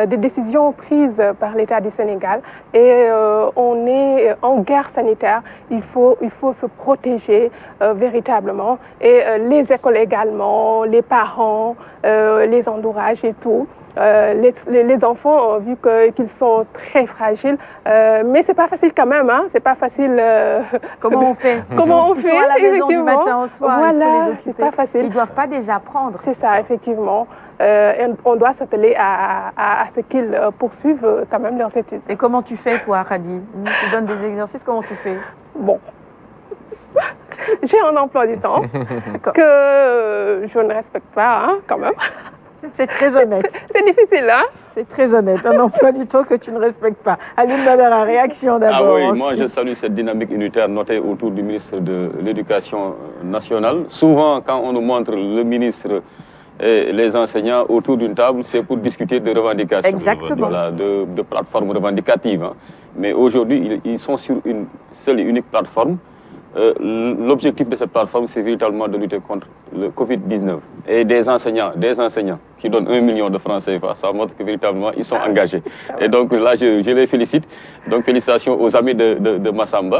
des décisions prises par l'État du Sénégal et on est en guerre sanitaire. Il faut se protéger véritablement et les écoles également, les parents, les entourages et tout. Les enfants, vu qu'ils sont très fragiles, mais c'est pas facile quand même, hein, c'est pas facile. Comment on fait? Comment on fait? Ils sont à la maison du matin au soir, voilà, il faut les occuper. C'est pas facile. Ils doivent pas désapprendre. C'est ça, effectivement. Et on doit s'atteler à ce qu'ils poursuivent quand même leurs études. Et comment tu fais, toi, Khady? Tu donnes des exercices, comment tu fais? Bon. J'ai un emploi du temps que je ne respecte pas, hein, quand même. C'est très honnête. C'est difficile, hein? C'est très honnête. Un emploi du temps que tu ne respectes pas. Alioune Badara, réaction d'abord. Ah oui, moi je salue cette dynamique unitaire notée autour du ministre de l'Éducation nationale. Souvent, quand on nous montre le ministre et les enseignants autour d'une table, c'est pour discuter de revendications. Exactement. Voilà, de plateformes revendicatives. Hein. Mais aujourd'hui, ils sont sur une seule et unique plateforme. L'objectif de cette plateforme, c'est véritablement de lutter contre le Covid-19. Et des enseignants qui donnent 1 million de francs CFA, ça montre que véritablement, ils sont engagés. Et donc là, je les félicite. Donc félicitations aux amis de Massamba.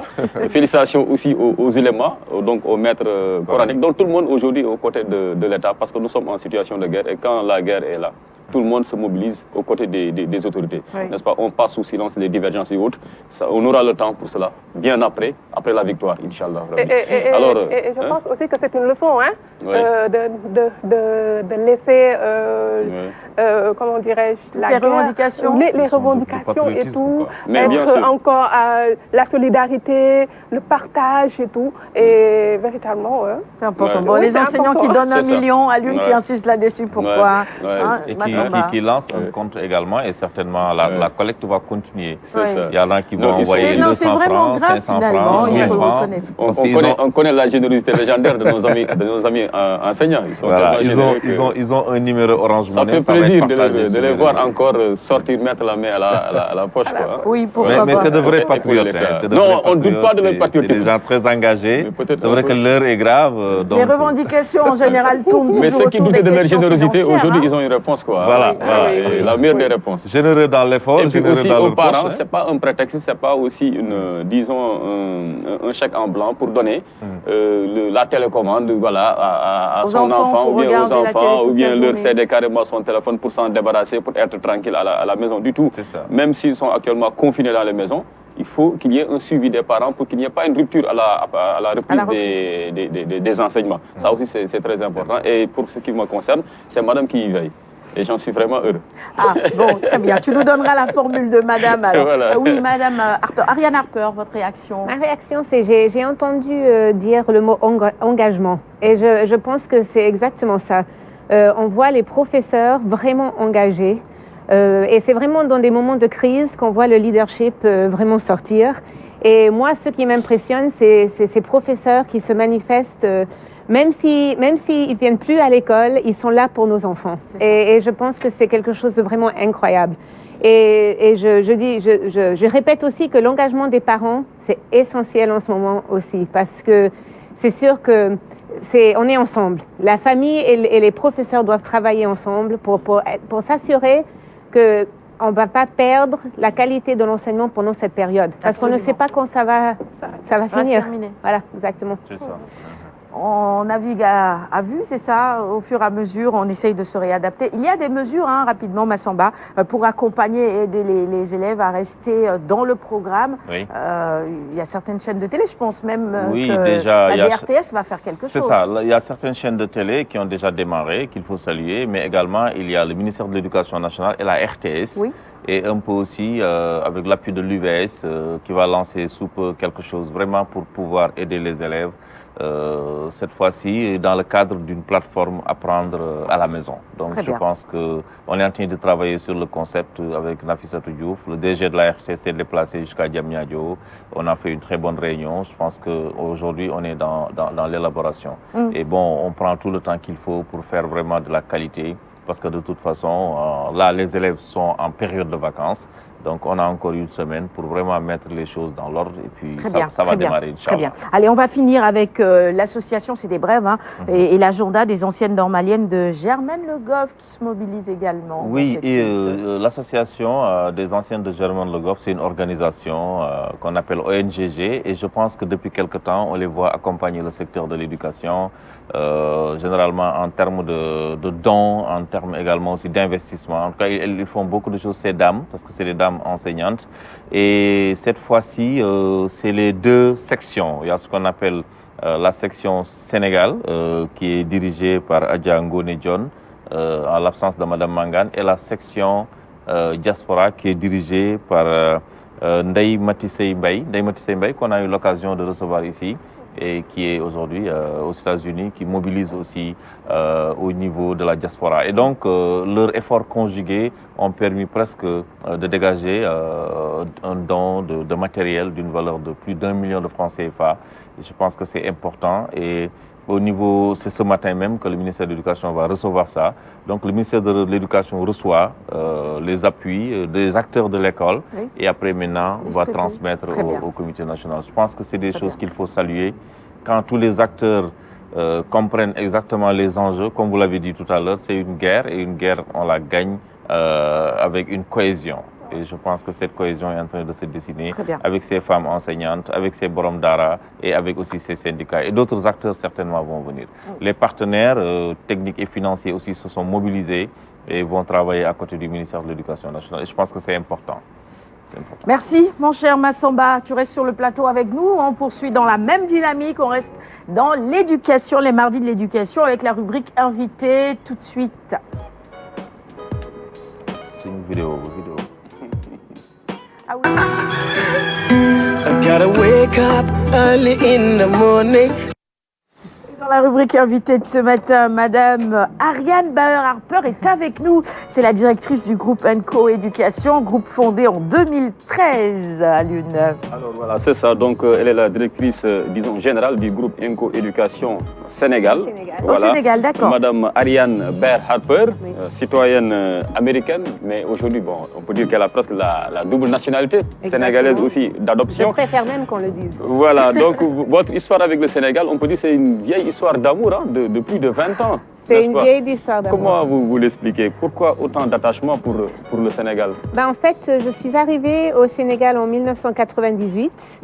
Félicitations aussi aux ulémas, donc aux maîtres coraniques. Donc tout le monde aujourd'hui aux côtés de l'État, parce que nous sommes en situation de guerre. Et quand la guerre est là, tout le monde se mobilise aux côtés des autorités. Oui. N'est-ce pas? On passe sous silence les divergences et autres. Ça, on aura le temps pour cela, bien après la victoire, Inch'Allah. Et je pense aussi que c'est une leçon, hein, oui. de laisser, comment dirais-je, la revendications, les revendications et tout, être encore la solidarité, le partage et tout. Et véritablement, c'est important. Bon, les enseignants important. Qui donnent 1 million, Alioune qui insiste là-dessus, pourquoi hein, qui lance un compte également et certainement la collecte va continuer. Il y en a qui vont envoyer 200 francs, 500 francs, 1000 francs. On connaît la générosité légendaire de nos amis enseignants. Ils ont un numéro Orange Money. Ça fait plaisir de les voir encore sortir, mettre la main à la poche. Quoi. Oui, pourquoi pas. Mais c'est de vrais patriotes. Non, on ne doute pas de leur patriotisme. C'est des gens très engagés. C'est vrai que l'heure est grave. Les revendications en général tournent toujours autour des questions financières. Mais ceux qui doutaient de leur générosité, aujourd'hui, ils ont une réponse. Quoi. Voilà, la meilleure des réponses. Généreux dans l'effort, et puis aussi dans aux parents, c'est pas un prétexte, c'est pas aussi un chèque en blanc pour donner la télécommande, voilà, à son enfant ou bien aux enfants, ou bien leur céder carrément son téléphone pour s'en débarrasser, pour être tranquille à la maison du tout. Même s'ils sont actuellement confinés dans les maisons, il faut qu'il y ait un suivi des parents pour qu'il n'y ait pas une rupture à la reprise des enseignements. Ça aussi, c'est très important. Et pour ce qui me concerne, c'est madame qui y veille. Et j'en suis vraiment heureux. Ah, bon, très bien. Tu nous donneras la formule de madame. Alors. Voilà. Oui, madame Harper. Ariane Harper, votre réaction? Ma réaction, c'est j'ai entendu dire le mot engagement. Et je pense que c'est exactement ça. On voit les professeurs vraiment engagés. Et c'est vraiment dans des moments de crise qu'on voit le leadership vraiment sortir. Et moi, ce qui m'impressionne, c'est ces professeurs qui se manifestent, même s'ils ne viennent plus à l'école, ils sont là pour nos enfants. Et je pense que c'est quelque chose de vraiment incroyable. Et je répète aussi que l'engagement des parents, c'est essentiel en ce moment aussi, parce que c'est sûr que on est ensemble. La famille et les professeurs doivent travailler ensemble pour s'assurer qu'on ne va pas perdre la qualité de l'enseignement pendant cette période. Parce qu'on ne sait pas quand ça va finir. Voilà, exactement. C'est ça. On navigue à vue, c'est ça, au fur et à mesure, on essaye de se réadapter. Il y a des mesures, rapidement, Massamba, pour accompagner et aider les élèves à rester dans le programme. Oui. Il y a certaines chaînes de télé, je pense même que déjà, la DRTS va faire quelque chose. C'est ça, il y a certaines chaînes de télé qui ont déjà démarré, qu'il faut saluer, mais également il y a le ministère de l'Éducation nationale et la RTS. Oui. Et un peu aussi avec l'appui de l'UVS qui va lancer sous peu quelque chose vraiment pour pouvoir aider les élèves. Cette fois-ci, dans le cadre d'une plateforme Apprendre à la maison. Donc, je pense qu'on est en train de travailler sur le concept avec Nafissatou Diouf. Le DG de la RTS s'est déplacé jusqu'à Diamniadio. On a fait une très bonne réunion. Je pense qu'aujourd'hui, on est dans l'élaboration. Et bon, on prend tout le temps qu'il faut pour faire vraiment de la qualité. Parce que de toute façon, là, les élèves sont en période de vacances. Donc, on a encore une semaine pour vraiment mettre les choses dans l'ordre et puis ça va démarrer, Inch'Allah. Très bien. Allez, on va finir avec l'association, c'est des brèves, et l'agenda des anciennes normaliennes de Germaine Le Goff qui se mobilise également. Oui, et l'association des anciennes de Germaine Le Goff, c'est une organisation qu'on appelle ONGG et je pense que depuis quelque temps, on les voit accompagner le secteur de l'éducation, généralement en termes de dons, en termes également aussi d'investissement. En tout cas, ils font beaucoup de choses, ces dames, parce que c'est des dames enseignantes. Et cette fois-ci, c'est les deux sections. Il y a ce qu'on appelle la section Sénégal, qui est dirigée par Adja Ngone John, en l'absence de Madame Mangane, et la section Diaspora, qui est dirigée par Ndeye Matissey Mbaye, qu'on a eu l'occasion de recevoir ici, et qui est aujourd'hui aux États-Unis, qui mobilise aussi au niveau de la diaspora. Et donc, leurs efforts conjugués ont permis presque de dégager un don de matériel d'une valeur de plus d'1 million de francs CFA. Et je pense que c'est important. Et au niveau, c'est ce matin même que le ministère de l'Éducation va recevoir ça. Donc, le ministère de l'Éducation reçoit les appuis des acteurs de l'école. Oui. Et après, maintenant, on va transmettre au comité national. Je pense que c'est des choses qu'il faut saluer. Quand tous les acteurs comprennent exactement les enjeux, comme vous l'avez dit tout à l'heure, c'est une guerre. Et une guerre, on la gagne avec une cohésion. Et je pense que cette cohésion est en train de se dessiner avec ces femmes enseignantes, avec ces borom dara et avec aussi ces syndicats. Et d'autres acteurs certainement vont venir. Les partenaires techniques et financiers aussi se sont mobilisés et vont travailler à côté du ministère de l'Éducation nationale. Et je pense que c'est important. Merci, mon cher Massamba. Tu restes sur le plateau avec nous. On poursuit dans la même dynamique. On reste dans l'éducation, les mardis de l'éducation, avec la rubrique invité tout de suite. C'est une vidéo. Ah oui. I gotta wake up early in the morning. Dans la rubrique invitée de ce matin, Madame Ariane Bauer-Harper est avec nous. C'est la directrice du groupe ENCO Éducation, groupe fondé en 2013 à Lune. Alors voilà, c'est ça. Donc elle est la directrice, disons, générale du groupe ENCO Éducation Sénégal. Voilà. Au Sénégal, d'accord. Madame Ariane Bauer-Harper, citoyenne américaine, mais aujourd'hui, bon, on peut dire qu'elle a presque la double nationalité, sénégalaise aussi d'adoption. Je préfère même qu'on le dise. Voilà, donc votre histoire avec le Sénégal, on peut dire que c'est une vieille histoire d'amour de plus de 20 ans. C'est une vieille histoire d'amour. Comment vous l'expliquez? Pourquoi autant d'attachement pour le Sénégal? En fait, je suis arrivée au Sénégal en 1998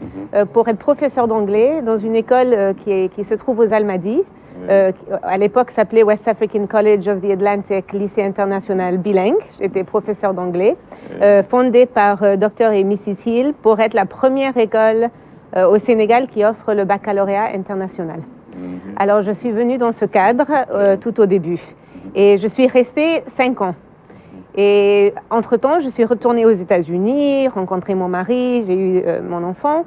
pour être professeure d'anglais dans une école qui se trouve aux Almadies. À l'époque, s'appelait West African College of the Atlantic, lycée international bilingue. J'étais professeure d'anglais, fondée par Dr. et Mrs. Hill pour être la première école au Sénégal qui offre le baccalauréat international. Alors, je suis venue dans ce cadre tout au début. Et je suis restée 5 ans. Et entre-temps, je suis retournée aux États-Unis, rencontré mon mari, j'ai eu mon enfant.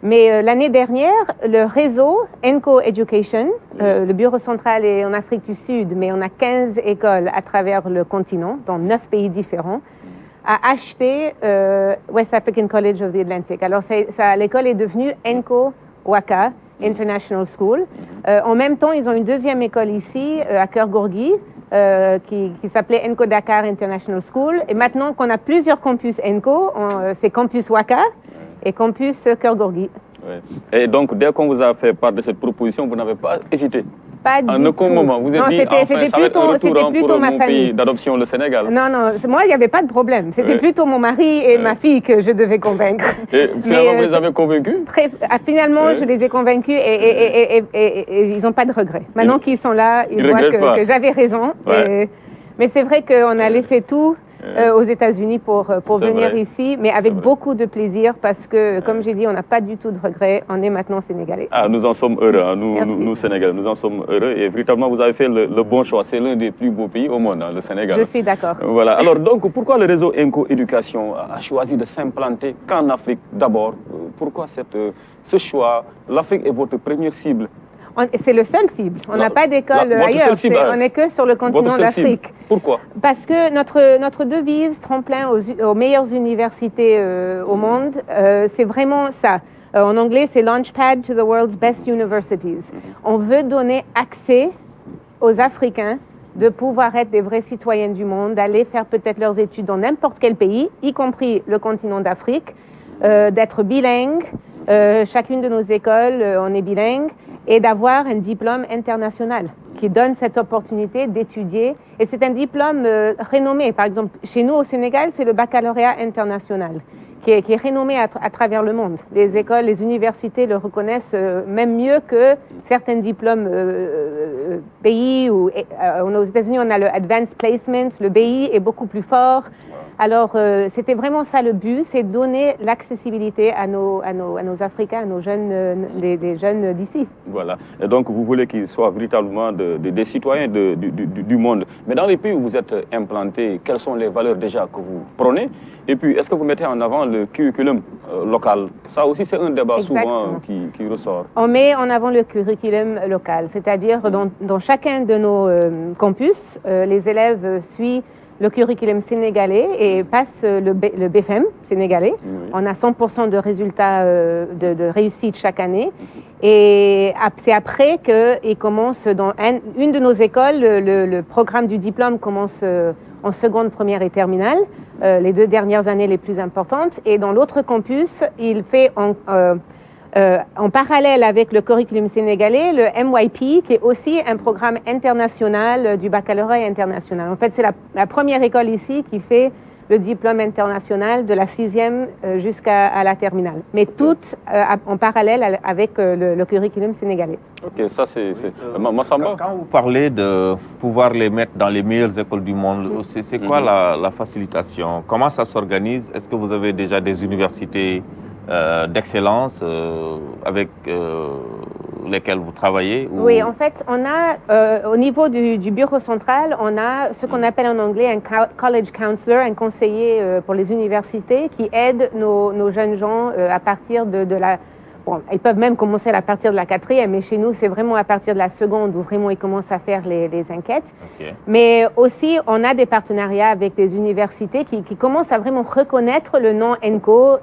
Mais l'année dernière, le réseau ENCO Education, le bureau central est en Afrique du Sud, mais on a 15 écoles à travers le continent, dans 9 pays différents, a acheté West African College of the Atlantic. Alors l'école est devenue ENCO Waka International School. En même temps, ils ont une deuxième école ici, à Keur-Gorgui, qui s'appelait ENCO Dakar International School. Et maintenant qu'on a plusieurs campus ENCO, c'est campus Waka et campus Keur-Gorgui. Ouais. Et donc, dès qu'on vous a fait part de cette proposition, vous n'avez pas hésité? Pas du tout. En aucun moment, vous êtes dit, c'était plutôt ma famille d'adoption le Sénégal. Non, moi, il n'y avait pas de problème. C'était plutôt mon mari et ma fille que je devais convaincre. Et finalement, vous les avez convaincus? Finalement, je les ai convaincus et ils n'ont pas de regrets. Maintenant qu'ils sont là, ils voient que j'avais raison. Mais c'est vrai qu'on a laissé tout aux États-Unis pour venir ici, mais avec beaucoup de plaisir parce que, comme j'ai dit, on n'a pas du tout de regrets. On est maintenant sénégalais. Ah, nous en sommes heureux, hein. nous Sénégalais, nous en sommes heureux et véritablement vous avez fait le bon choix. C'est l'un des plus beaux pays au monde, hein, le Sénégal. Je suis d'accord. Voilà. Alors donc, pourquoi le réseau ENCO Éducation a choisi de s'implanter qu'en Afrique d'abord? Pourquoi ce choix? L'Afrique est votre première cible. C'est le seul cible. On n'a pas d'école ailleurs. On n'est que sur le continent d'Afrique. Pourquoi? Parce que notre devise, tremplin aux meilleures universités au monde, c'est vraiment ça. En anglais, c'est Launchpad to the World's Best Universities. On veut donner accès aux Africains de pouvoir être des vrais citoyens du monde, d'aller faire peut-être leurs études dans n'importe quel pays, y compris le continent d'Afrique, d'être bilingue. Chacune de nos écoles, on est bilingue, et d'avoir un diplôme international qui donne cette opportunité d'étudier. Et c'est un diplôme renommé. Par exemple, chez nous au Sénégal, c'est le baccalauréat international qui est renommé à travers le monde. Les écoles, les universités le reconnaissent même mieux que certains diplômes pays. Aux États-Unis, on a le Advanced Placement, le BI est beaucoup plus fort. Alors, c'était vraiment ça le but, c'est donner l'accessibilité à nos Africains, à nos jeunes, des jeunes d'ici. Voilà. Et donc, vous voulez qu'ils soient véritablement des citoyens du monde. Mais dans les pays où vous êtes implantés, quelles sont les valeurs déjà que vous prônez? Et puis, est-ce que vous mettez en avant le curriculum local? Ça aussi, c'est un débat souvent qui ressort. On met en avant le curriculum local, c'est-à-dire dans chacun de nos campus, les élèves suivent le curriculum sénégalais et passent le BFM sénégalais. Oui. On a 100% de résultats de réussite chaque année. Et c'est après qu'ils commencent dans une de nos écoles, le programme du diplôme commence en seconde, première et terminale, les 2 dernières années les plus importantes. Et dans l'autre campus, il fait en parallèle avec le curriculum sénégalais, le MYP, qui est aussi un programme international du baccalauréat international. En fait, c'est la première école ici qui fait le diplôme international de la 6e jusqu'à la terminale. Mais toutes en parallèle avec le curriculum sénégalais. Ok, ça c'est Massamba. Quand vous parlez de pouvoir les mettre dans les meilleures écoles du monde, c'est quoi la facilitation? Comment ça s'organise? Est-ce que vous avez déjà des universités d'excellence avec lesquelles vous travaillez? Oui, en fait, on a, au niveau du bureau central, on a ce qu'on appelle en anglais un college counselor, un conseiller pour les universités qui aide nos jeunes gens à partir de la... Bon, ils peuvent même commencer à partir de la 4e, mais chez nous, c'est vraiment à partir de la seconde où vraiment ils commencent à faire les enquêtes. Okay. Mais aussi, on a des partenariats avec des universités qui commencent à vraiment reconnaître le nom ENCO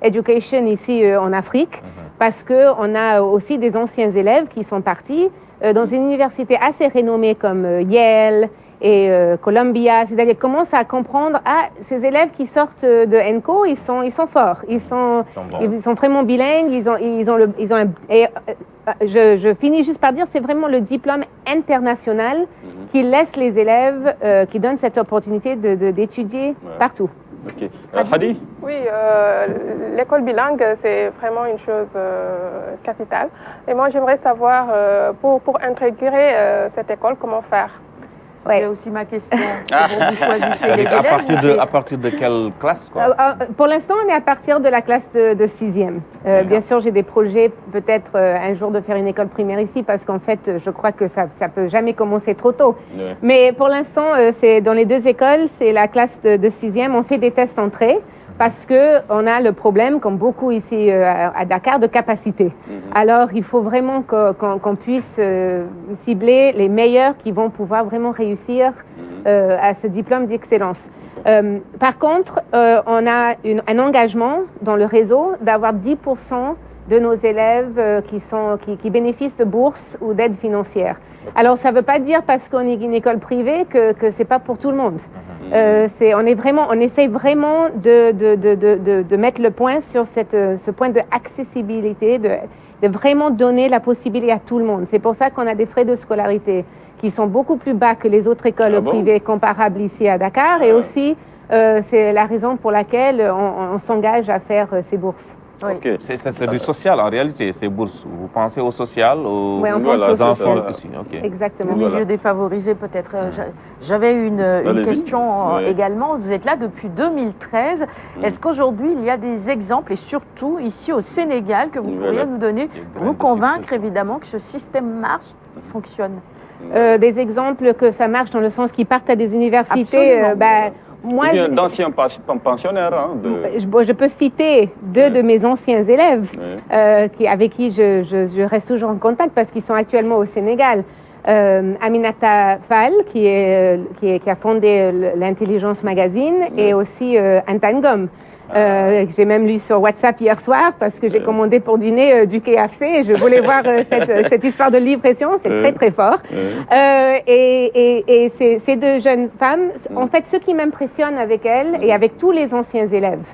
Education ici en Afrique, parce qu'on a aussi des anciens élèves qui sont partis dans une université assez renommée comme Yale et Columbia, c'est-à-dire commencent à comprendre, ces élèves qui sortent de ENCO, ils sont forts, ils sont vraiment bilingues, je finis juste par dire, c'est vraiment le diplôme international qui laisse les élèves, qui donne cette opportunité d'étudier partout. Okay. Hadi? Oui, l'école bilingue, c'est vraiment une chose capitale. Et moi, j'aimerais savoir, pour intégrer cette école, comment faire? C'était aussi ma question. Comment vous choisissez les élèves À partir de quelle classe quoi? Pour l'instant, on est à partir de la classe de 6e. Bien sûr, j'ai des projets, peut-être un jour de faire une école primaire ici, parce qu'en fait, je crois que ça ne peut jamais commencer trop tôt. Ouais. Mais pour l'instant, c'est dans les deux écoles, c'est la classe de 6e. On fait des tests entrée parce qu'on a le problème, comme beaucoup ici à Dakar, de capacité. Alors, il faut vraiment qu'on puisse cibler les meilleurs qui vont pouvoir vraiment réussir à ce diplôme d'excellence. Par contre, on a un engagement dans le réseau d'avoir 10% de nos élèves qui bénéficient de bourses ou d'aides financières. Alors, ça ne veut pas dire parce qu'on est une école privée que ce n'est pas pour tout le monde. On essaie vraiment de mettre le point sur ce point d'accessibilité, de vraiment donner la possibilité à tout le monde. C'est pour ça qu'on a des frais de scolarité qui sont beaucoup plus bas que les autres écoles privées comparables ici à Dakar. Et aussi, c'est la raison pour laquelle on s'engage à faire ces bourses. Oui. Okay. C'est du social en réalité, ces bourses. Vous pensez au social, aux enfants aussi. Okay. Exactement. Le milieu défavorisé peut-être. J'avais une question également. Vous êtes là depuis 2013. Est-ce qu'aujourd'hui il y a des exemples, et surtout ici au Sénégal, que vous pourriez nous donner pour nous convaincre évidemment que ce système marche, fonctionne? Des exemples que ça marche dans le sens qu'ils partent à des universités. Moi, d'anciens pensionnaires. Hein, je peux citer deux de mes anciens élèves avec qui je reste toujours en contact parce qu'ils sont actuellement au Sénégal. Aminata Fall, qui a fondé l'Intelligence Magazine, et aussi Antan Gom. J'ai même lu sur WhatsApp hier soir parce que j'ai commandé pour dîner du KFC et je voulais voir cette histoire de livraison. C'est très très fort. Et ces deux jeunes femmes, en fait, ce qui m'impressionne avec elles et avec tous les anciens élèves.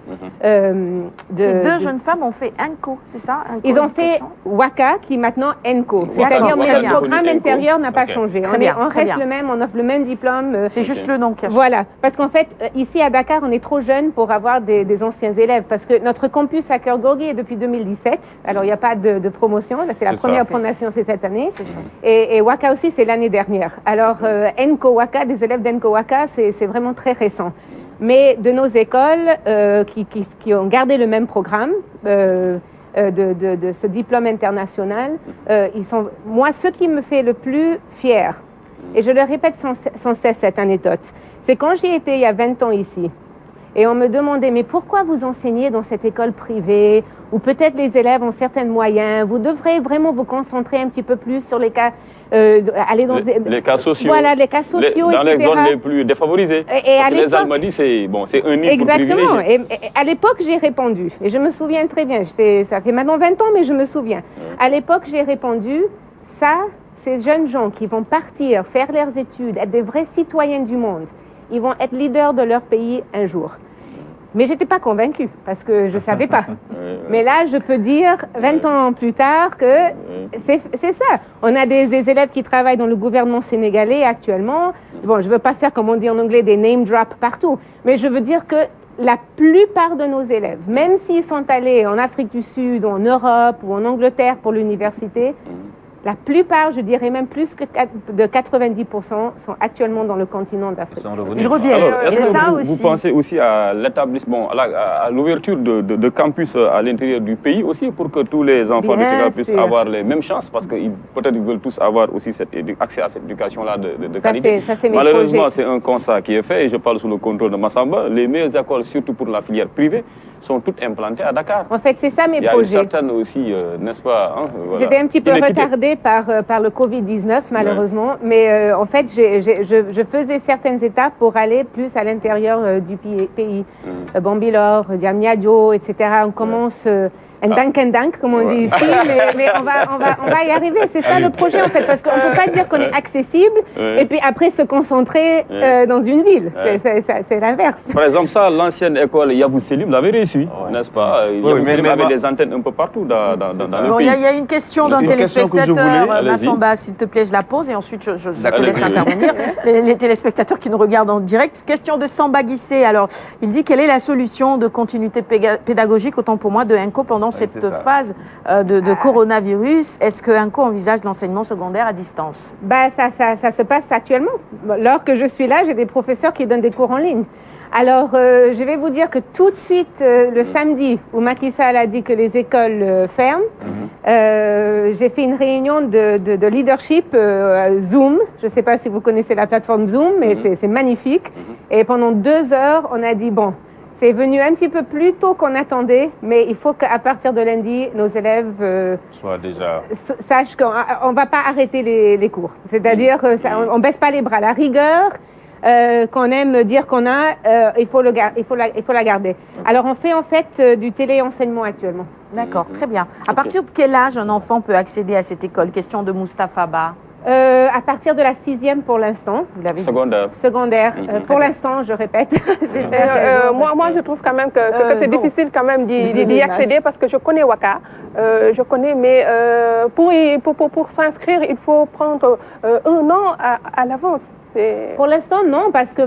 Ces deux jeunes femmes ont fait ENCO, c'est ça? Ils ont fait WACA, qui est maintenant ENCO. C'est-à-dire que le programme intérieur n'a pas changé. On reste le même, on offre le même diplôme. C'est juste le nom qui a changé. Voilà, parce qu'en fait, ici à Dakar, on est trop jeunes pour avoir des anciens élèves, parce que notre campus à Keur-Gorgui est depuis 2017. Alors, il n'y a pas de promotion. Là, c'est la première promotion, c'est cette année. Et WACA aussi, c'est l'année dernière. Alors, ENCO WACA, des élèves d'ENCO WACA, c'est vraiment très récent. Mais de nos écoles qui ont gardé le même programme, de ce diplôme international, moi, ce qui me fait le plus fier, et je le répète sans cesse cette anecdote, c'est quand j'y étais il y a 20 ans ici, et on me demandait, mais pourquoi vous enseignez dans cette école privée, ou peut-être les élèves ont certains moyens, vous devrez vraiment vous concentrer un petit peu plus sur les cas, aller dans les cas sociaux. Voilà, les cas sociaux, dans etc. les zones les plus défavorisées. Et à les Almadies, c'est un nid exactement. pour privilégier. Et à l'époque, j'ai répondu, et je me souviens très bien, ça fait maintenant 20 ans, mais je me souviens. À l'époque, j'ai répondu, ces jeunes gens qui vont partir, faire leurs études, être des vrais citoyens du monde, ils vont être leaders de leur pays un jour. Mais je n'étais pas convaincue, parce que je ne savais pas. Mais là, je peux dire, 20 ans plus tard, que c'est ça. On a des élèves qui travaillent dans le gouvernement sénégalais actuellement. Bon, je ne veux pas faire, comme on dit en anglais, des name drops partout, mais je veux dire que la plupart de nos élèves, même s'ils sont allés en Afrique du Sud, en Europe ou en Angleterre pour l'université, la plupart, je dirais même plus que de 90%, sont actuellement dans le continent d'Afrique. Ils reviennent. Alors, est-ce que vous pensez aussi à l'établissement, à l'ouverture de campus à l'intérieur du pays aussi, pour que tous les enfants de Sénégal puissent avoir les mêmes chances, parce que peut-être ils veulent tous avoir aussi accès à cette éducation-là de qualité. Malheureusement, c'est un constat qui est fait, et je parle sous le contrôle de Massamba. Les meilleures écoles, surtout pour la filière privée, sont toutes implantées à Dakar. En fait, c'est ça mes projets. Il y a une certaine aussi, n'est-ce pas, voilà, j'étais un petit peu retardée par le Covid-19, malheureusement. Mais en fait, je faisais certaines étapes pour aller plus à l'intérieur du pays. Bambilor, Diamniadio, etc. On commence un dank, comme on dit ici, mais on va y arriver. C'est ça le projet, en fait, parce qu'on ne peut pas dire qu'on est accessible et puis après se concentrer dans une ville. C'est l'inverse. Par exemple, ça, l'ancienne école Yabou Selim l'avait réussi, n'est-ce pas? Yabou Selim avait des antennes un peu partout dans le pays. Bon, il y a une question d'un téléspectateur téléspectateurs, Massamba, s'il te plaît, je la pose et ensuite je te laisse intervenir. Les téléspectateurs qui nous regardent en direct. Question de Samba Guissé. Alors, il dit quelle est la solution de continuité pédagogique, autant pour moi, de INCO pendant cette phase de coronavirus. Est-ce que INCO envisage l'enseignement secondaire à distance? Ça se passe actuellement. Lors que je suis là, j'ai des professeurs qui donnent des cours en ligne. Alors, je vais vous dire que tout de suite, le samedi, où Macky Sall a dit que les écoles ferment, j'ai fait une réunion de leadership Zoom. Je ne sais pas si vous connaissez la plateforme Zoom, mais c'est magnifique. Et pendant 2 heures, on a dit, bon, c'est venu un petit peu plus tôt qu'on attendait, mais il faut qu'à partir de lundi, nos élèves sachent qu'on ne va pas arrêter les cours. C'est-à-dire, on ne baisse pas les bras. La rigueur qu'on aime dire qu'on a, il faut la garder. Alors, on fait en fait du téléenseignement actuellement. D'accord, très bien. À partir de quel âge un enfant peut accéder à cette école? Question de Moustapha Ba. À partir de la 6e pour l'instant. Vous l'avez dit. Secondaire. Pour l'instant, je répète. Moi, je trouve quand même que c'est difficile quand même d'y accéder parce que je connais Waka. Je connais, mais pour s'inscrire, il faut prendre 1 an à l'avance. Pour l'instant, non, parce que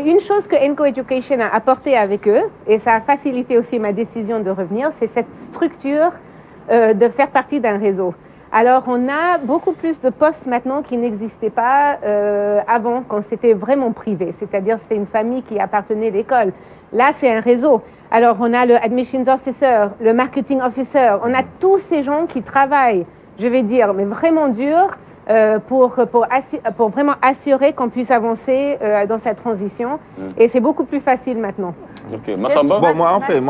une chose que INCO Education a apporté avec eux, et ça a facilité aussi ma décision de revenir, c'est cette structure de faire partie d'un réseau. Alors, on a beaucoup plus de postes maintenant qui n'existaient pas avant, quand c'était vraiment privé. C'est-à-dire, c'était une famille qui appartenait à l'école. Là, c'est un réseau. Alors, on a le Admissions Officer, le Marketing Officer. On a tous ces gens qui travaillent, je vais dire, mais vraiment dur, pour vraiment assurer qu'on puisse avancer dans cette transition. Et c'est beaucoup plus facile maintenant. Bon,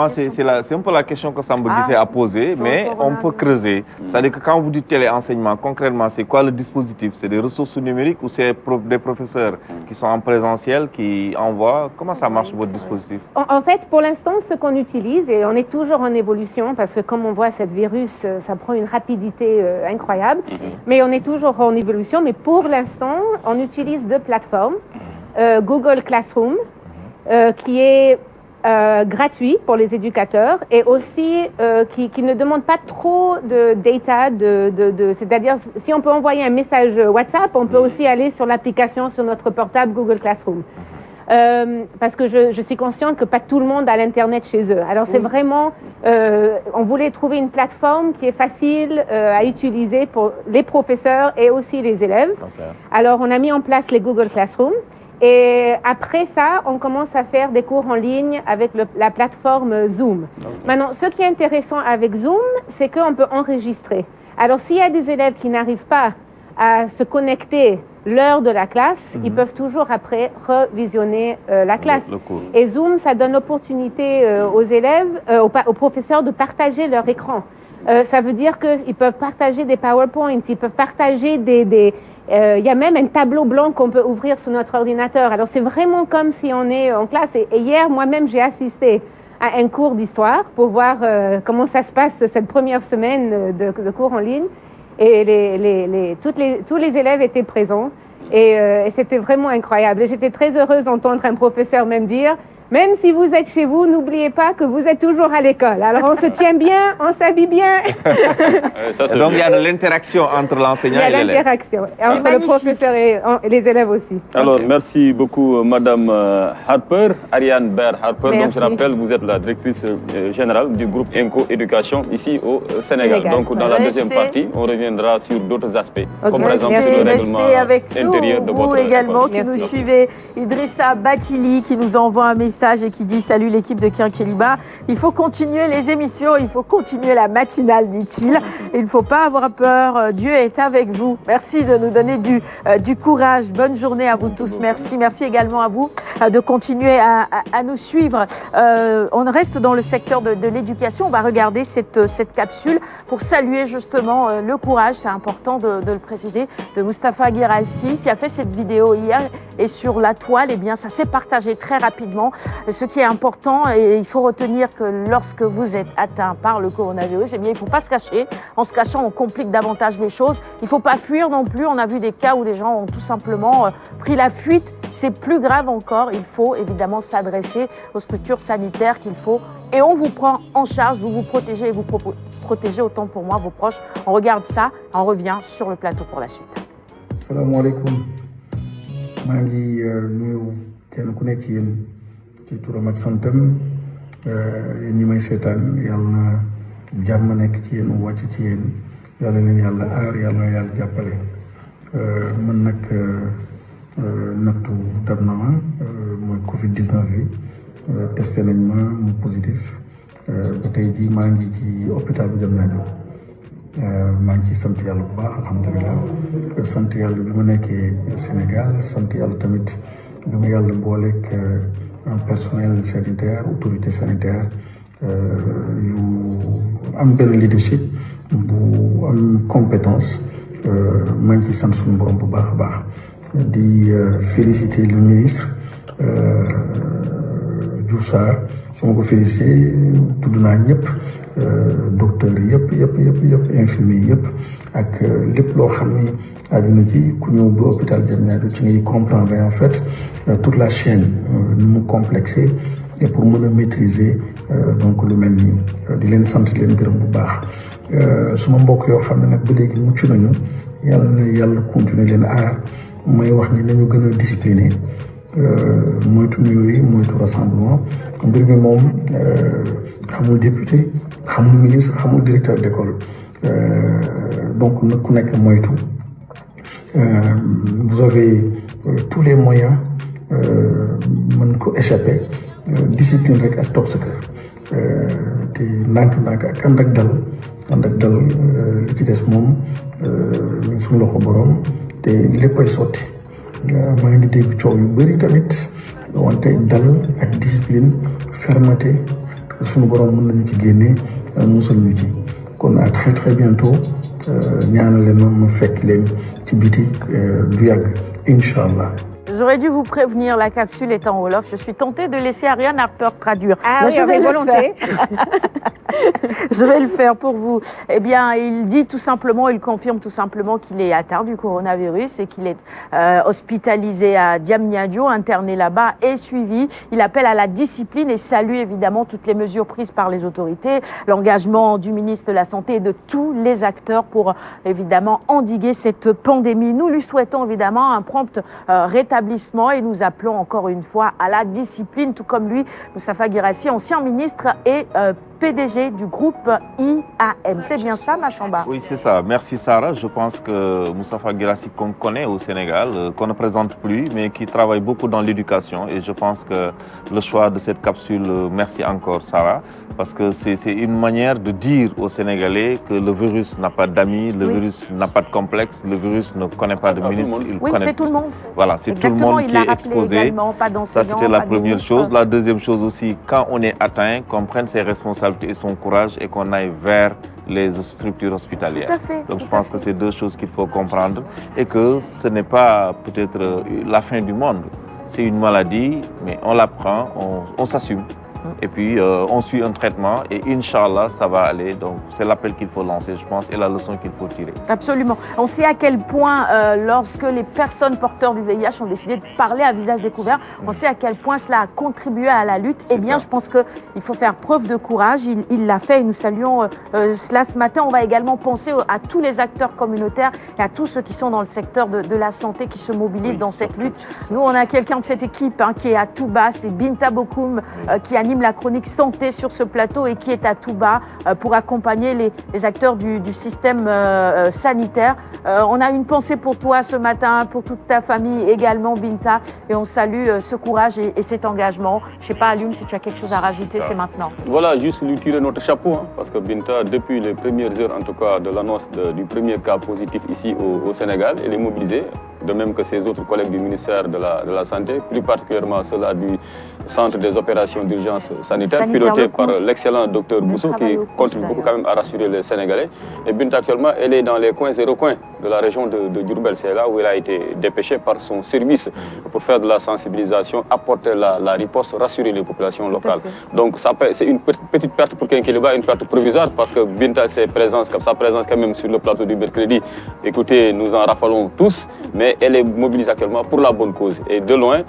c'est un peu la question que Samba Guissé a posée, mais on peut creuser. C'est-à-dire que quand vous dites téléenseignement, concrètement, c'est quoi le dispositif? C'est des ressources numériques ou c'est des professeurs qui sont en présentiel, qui envoient? Comment ça marche, votre dispositif? En fait, pour l'instant, ce qu'on utilise, et on est toujours en évolution, parce que comme on voit, cette virus, ça prend une rapidité incroyable, mais on est toujours en évolution. Mais pour l'instant, on utilise 2 plateformes. Google Classroom, qui est gratuit pour les éducateurs et aussi qui ne demande pas trop de data, c'est-à-dire si on peut envoyer un message WhatsApp, on peut aussi aller sur l'application sur notre portable Google Classroom. Parce que je suis consciente que pas tout le monde a l'Internet chez eux. Alors c'est vraiment, on voulait trouver une plateforme qui est facile à utiliser pour les professeurs et aussi les élèves. Alors on a mis en place les Google Classroom. Et après ça, on commence à faire des cours en ligne avec la plateforme Zoom. Maintenant, ce qui est intéressant avec Zoom, c'est qu'on peut enregistrer. Alors, s'il y a des élèves qui n'arrivent pas à se connecter l'heure de la classe, ils peuvent toujours après revisionner la classe. Et Zoom, ça donne l'opportunité aux élèves, aux professeurs de partager leur écran. Ça veut dire qu'ils peuvent partager des PowerPoints, ils peuvent partager il y a même un tableau blanc qu'on peut ouvrir sur notre ordinateur. Alors, c'est vraiment comme si on est en classe. Et hier, moi-même, j'ai assisté à un cours d'histoire pour voir comment ça se passe cette première semaine de cours en ligne. Et tous les élèves étaient présents. Et c'était vraiment incroyable. Et j'étais très heureuse d'entendre un professeur même dire « Même si vous êtes chez vous, n'oubliez pas que vous êtes toujours à l'école. » Alors on se tient bien, on s'habille bien. Donc il y a de l'interaction entre l'enseignant et l'élève. Il y a l'interaction entre le professeur et les élèves aussi. Alors merci beaucoup Madame Harper, Ariane Baird Harper. Merci. Donc je rappelle, vous êtes la directrice générale du groupe INCO Éducation ici au Sénégal. Donc dans la deuxième partie, on reviendra sur d'autres aspects, comme par exemple sur le règlement intérieur de votre vous également école. qui nous suivez. Idrissa Batili qui nous envoie un message et qui dit « Salut l'équipe de Quinqueliba, il faut continuer les émissions, il faut continuer la matinale, dit-il. Il ne faut pas avoir peur, Dieu est avec vous. » Merci de nous donner du courage. Bonne journée à vous tous. Merci. Merci également à vous de continuer à nous suivre. On reste dans le secteur de l'éducation. On va regarder cette capsule pour saluer justement le courage, c'est important de le préciser, de Moustapha Guirassy qui a fait cette vidéo hier et sur la toile, eh bien, ça s'est partagé très rapidement. Ce qui est important, et il faut retenir que lorsque vous êtes atteint par le coronavirus, eh bien, il ne faut pas se cacher. En se cachant, on complique davantage les choses. Il ne faut pas fuir non plus. On a vu des cas où les gens ont tout simplement pris la fuite. C'est plus grave encore. Il faut évidemment s'adresser aux structures sanitaires qu'il faut et on vous prend en charge, vous vous protégez et vous protégez autant pour moi vos proches. On regarde ça, on revient sur le plateau pour la suite. Salam alaikum. maa ngi nuyu kenn ku nekk ci yéen ci turam ak santam yéen ñi may seetaan yàlla na jàmm nekk ci yéen wàcc ci yéen yàlla leen yàlla aar yàlla na yàlla jàppale man nag nattu dab na ma mooy Covid 19 bi testé nañ ma mu positif ba tey jii maa ngi ci hôpital bu Diamniadio maa ngi ci sant yàlla bu baax alhamdulilah sant yàlla bi ma nekkee Sénégal sant yàlla tamit bi ma yàlla booleeg un personnel sanitaire autorité sanitaire yu am benn leadership bu am compétence maa ngi ci sant suñu borom bu baax a baax di féliciter le ministre Diouf Sarr su ma ko félicité tudd naa ñëpp docteurs yëpp infirmiers yëpp ak lépp loo xam ni àdduna ci ku ñëw ba hôpital Diamniadio ci ngay comprendre en fait toute la chaîne nu mu complexé et pour mën a maîtriser donc lu mel nii di leen sant di leen gërëm bu baax suma mbokk yoo xam ne nag ba léegi mucc nañu yàlla na yàlla continuer leen aar may wax ni nañu gën a discipliné moytu yooyu moytu rassemblement mbir mi moom xamul député xamul ministre xamul directeur d'école donc nag ku nekk moytu vous avez tous les moyens mën ko échapper discipline rek ak toog sa kër te ndànk-ndànk ak ànd ak dal li ci des moom ñu ngi suñu loxo borom te léppay sotti maa ngi dégg coow yu bëri tamit wante dal ak discipline fermeté suñu borom mën nañu ci génne musal ñu ci kon à très très bientôt ñaanal leen ma fekk leen ci biti du yàgg incha allah. J'aurais dû vous prévenir, la capsule est en Wolof. Je suis tentée de laisser Ariane Harper traduire. Ah mais oui, je vais avec le volonté. Je vais le faire pour vous. Eh bien, il dit tout simplement, il confirme tout simplement qu'il est atteint du coronavirus et qu'il est hospitalisé à Diamniadio, interné là-bas et suivi. Il appelle à la discipline et salue évidemment toutes les mesures prises par les autorités, l'engagement du ministre de la Santé et de tous les acteurs pour évidemment endiguer cette pandémie. Nous lui souhaitons évidemment un prompt rétablissement et nous appelons encore une fois à la discipline, tout comme lui, Moustapha Guirassy, ancien ministre et PDG du groupe IAM. C'est bien ça, Massamba? Oui, c'est ça. Merci, Sarah. Je pense que Moustapha Guirassy, qu'on connaît au Sénégal, qu'on ne présente plus, mais qui travaille beaucoup dans l'éducation. Et je pense que le choix de cette capsule, merci encore, Sarah, parce que c'est une manière de dire aux Sénégalais que le virus n'a pas d'amis, le virus n'a pas de complexe, le virus ne connaît pas de ministre. Oui, c'est tout le monde. Voilà, c'est tout le monde qui est exposé. Ça, c'était la première chose. La deuxième chose aussi, quand on est atteint, qu'on prenne ses responsabilités et son courage et qu'on aille vers les structures hospitalières. Tout à fait. Donc je pense que c'est deux choses qu'il faut comprendre et que ce n'est pas peut-être la fin du monde. C'est une maladie, mais on la prend, on s'assume. Et puis, on suit un traitement et Inch'Allah, ça va aller. Donc, c'est l'appel qu'il faut lancer, je pense, et la leçon qu'il faut tirer. Absolument. On sait à quel point, lorsque les personnes porteurs du VIH ont décidé de parler à visage découvert, on sait à quel point cela a contribué à la lutte. Eh bien, je pense qu'il faut faire preuve de courage. Il l'a fait et nous saluons cela ce matin. On va également penser à tous les acteurs communautaires et à tous ceux qui sont dans le secteur de la santé, qui se mobilisent dans cette lutte. Nous, on a quelqu'un de cette équipe qui est à Touba, c'est Binta Bokoum, qui anime la chronique santé sur ce plateau et qui est à Touba pour accompagner les acteurs du système sanitaire. On a une pensée pour toi ce matin, pour toute ta famille également, Binta, et on salue ce courage et cet engagement. Je ne sais pas, Alioune, si tu as quelque chose à rajouter, c'est maintenant. Voilà, juste lui tirer notre chapeau, parce que Binta, depuis les premières heures en tout cas de l'annonce du premier cas positif ici au Sénégal, elle est mobilisée, de même que ses autres collègues du ministère de la Santé, plus particulièrement ceux-là du Centre des opérations d'urgence sanitaire piloté par l'excellent docteur Bousso qui contribue beaucoup quand même à rassurer les Sénégalais. Et Binta actuellement, elle est dans les coins et recoins de la région de Diourbel. C'est là où elle a été dépêchée par son service pour faire de la sensibilisation, apporter la riposte, rassurer les populations locales. Donc c'est une petite perte pour Kenkeliba, une perte provisoire parce que Binta, sa présence quand même sur le plateau du mercredi, écoutez, nous en rafalons tous, mais elle est mobilisée actuellement pour la bonne cause. Et de loin,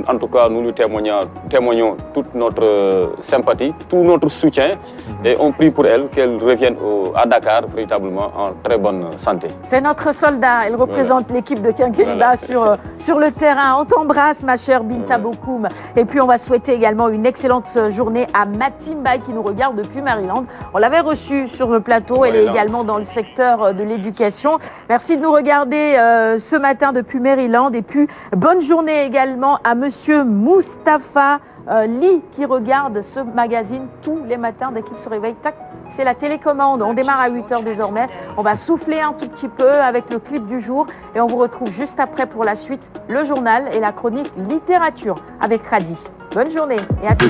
En tout cas, nous lui témoignons toute notre sympathie, tout notre soutien et on prie pour elle qu'elle revienne à Dakar véritablement en très bonne santé. C'est notre soldat, elle représente l'équipe de Kinkeliba sur le terrain. On t'embrasse ma chère Binta Bokoum. Et puis on va souhaiter également une excellente journée à Matimba qui nous regarde depuis Maryland. On l'avait reçue sur le plateau, elle est également dans le secteur de l'éducation. Merci de nous regarder ce matin depuis Maryland. Et puis bonne journée également à monsieur Moustapha Lee qui regarde ce magazine tous les matins dès qu'il se réveille. Tac, c'est la télécommande. On démarre à 8h désormais. On va souffler un tout petit peu avec le clip du jour et on vous retrouve juste après pour la suite, le journal et la chronique littérature avec Radi. Bonne journée et à tous.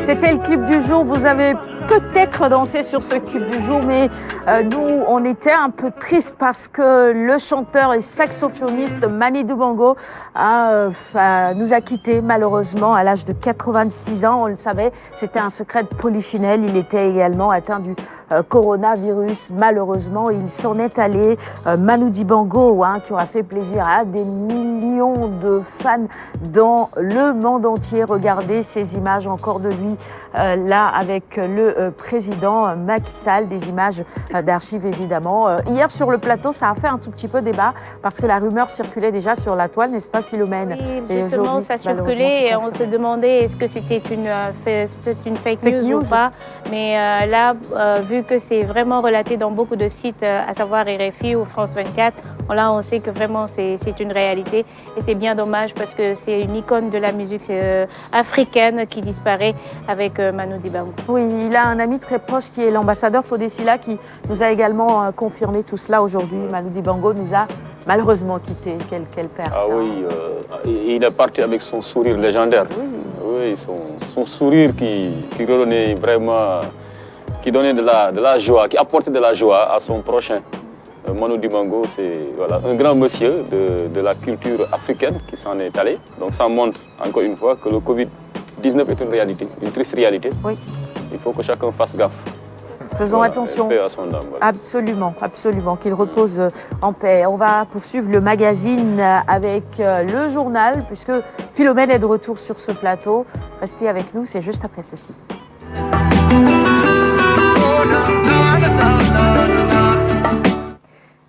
C'était le clip du jour. Vous avez peut-être dansé sur ce clip du jour, mais nous, on était un peu tristes parce que le chanteur et saxophoniste Manu Dibango nous a quittés malheureusement à l'âge de 86 ans. On le savait, c'était un secret de polichinelle. Il était également atteint du coronavirus. Malheureusement, il s'en est allé. Manu Dibango, qui aura fait plaisir à des millions de fans dans le monde entier. Regardez ces images encore de lui là avec le président Macky Sall, des images d'archives évidemment. Hier sur le plateau, ça a fait un tout petit peu débat parce que la rumeur circulait déjà sur la toile, n'est-ce pas Philomène? Oui, justement, ça circulait et on se demandait est-ce que c'était une fake news ou pas. Mais là, vu que c'est vraiment relaté dans beaucoup de sites, à savoir RFI ou France 24, là on sait que vraiment c'est une réalité et c'est bien dommage parce que c'est une icône de la musique africaine qui disparaît avec Manu Dibango. Oui, il a un ami très proche qui est l'ambassadeur Fodessila qui nous a également confirmé tout cela aujourd'hui. Manu Dibango nous a malheureusement quittés. Quelle perte. Ah oui, il est parti avec son sourire légendaire. Oui, son sourire qui redonnait vraiment, qui donnait de la joie, qui apportait de la joie à son prochain. Manu Dibango, c'est un grand monsieur de la culture africaine qui s'en est allé. Donc ça montre encore une fois que le Covid-19 est une réalité, une triste réalité. Oui. Il faut que chacun fasse gaffe. Faisons attention. Paix à son âme, Absolument, absolument, qu'il repose en paix. On va poursuivre le magazine avec le journal, puisque Philomène est de retour sur ce plateau. Restez avec nous, c'est juste après ceci.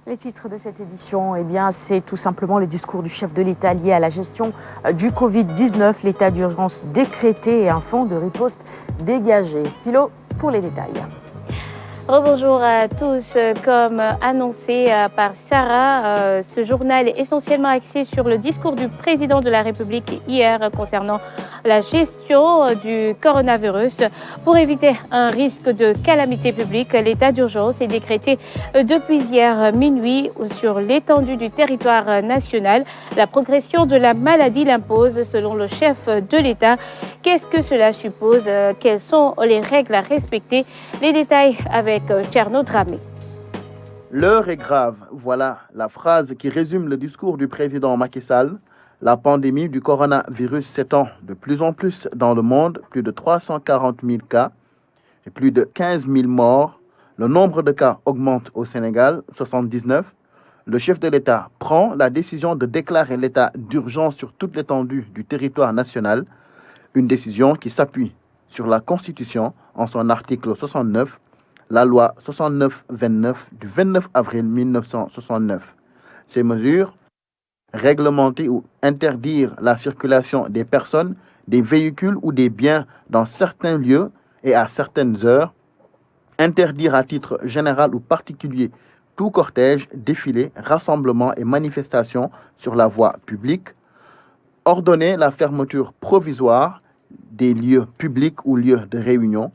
Les titres de cette édition, c'est tout simplement le discours du chef de l'État lié à la gestion du Covid-19, l'état d'urgence décrété et un fonds de riposte dégagé. Philo, pour les détails. Rebonjour à tous. Comme annoncé par Sarah, ce journal est essentiellement axé sur le discours du président de la République hier concernant la gestion du coronavirus. Pour éviter un risque de calamité publique, l'état d'urgence est décrété depuis hier minuit sur l'étendue du territoire national. La progression de la maladie l'impose selon le chef de l'État. Qu'est-ce que cela suppose? Quelles sont les règles à respecter? Les détails avec Tcherno Dramé. L'heure est grave. Voilà la phrase qui résume le discours du président Macky Sall. La pandémie du coronavirus s'étend de plus en plus dans le monde. Plus de 340 000 cas et plus de 15 000 morts. Le nombre de cas augmente au Sénégal, 79. Le chef de l'État prend la décision de déclarer l'état d'urgence sur toute l'étendue du territoire national. Une décision qui s'appuie sur la Constitution en son article 69, la loi 69-29 du 29 avril 1969. Ces mesures, réglementer ou interdire la circulation des personnes, des véhicules ou des biens dans certains lieux et à certaines heures, interdire à titre général ou particulier tout cortège, défilé, rassemblement et manifestation sur la voie publique, ordonner la fermeture provisoire des lieux publics ou lieux de réunion,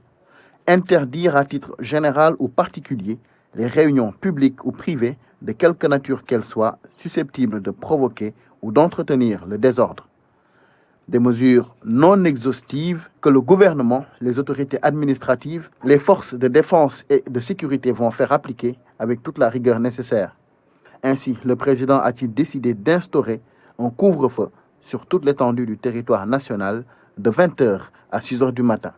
interdire à titre général ou particulier les réunions publiques ou privées de quelque nature qu'elles soient susceptibles de provoquer ou d'entretenir le désordre. Des mesures non exhaustives que le gouvernement, les autorités administratives, les forces de défense et de sécurité vont faire appliquer avec toute la rigueur nécessaire. Ainsi, le président a-t-il décidé d'instaurer un couvre-feu sur toute l'étendue du territoire national de 20h à 6h du matin.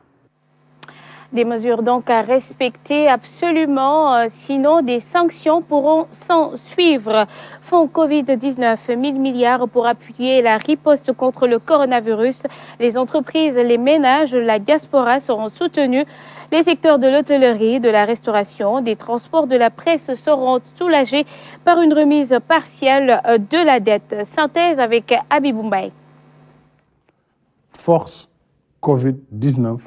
Des mesures donc à respecter absolument, sinon des sanctions pourront s'en suivre. Fonds Covid-19, 1000 milliards pour appuyer la riposte contre le coronavirus. Les entreprises, les ménages, la diaspora seront soutenus. Les secteurs de l'hôtellerie, de la restauration, des transports, de la presse seront soulagés par une remise partielle de la dette. Synthèse avec Abibou Mbaye. Force Covid-19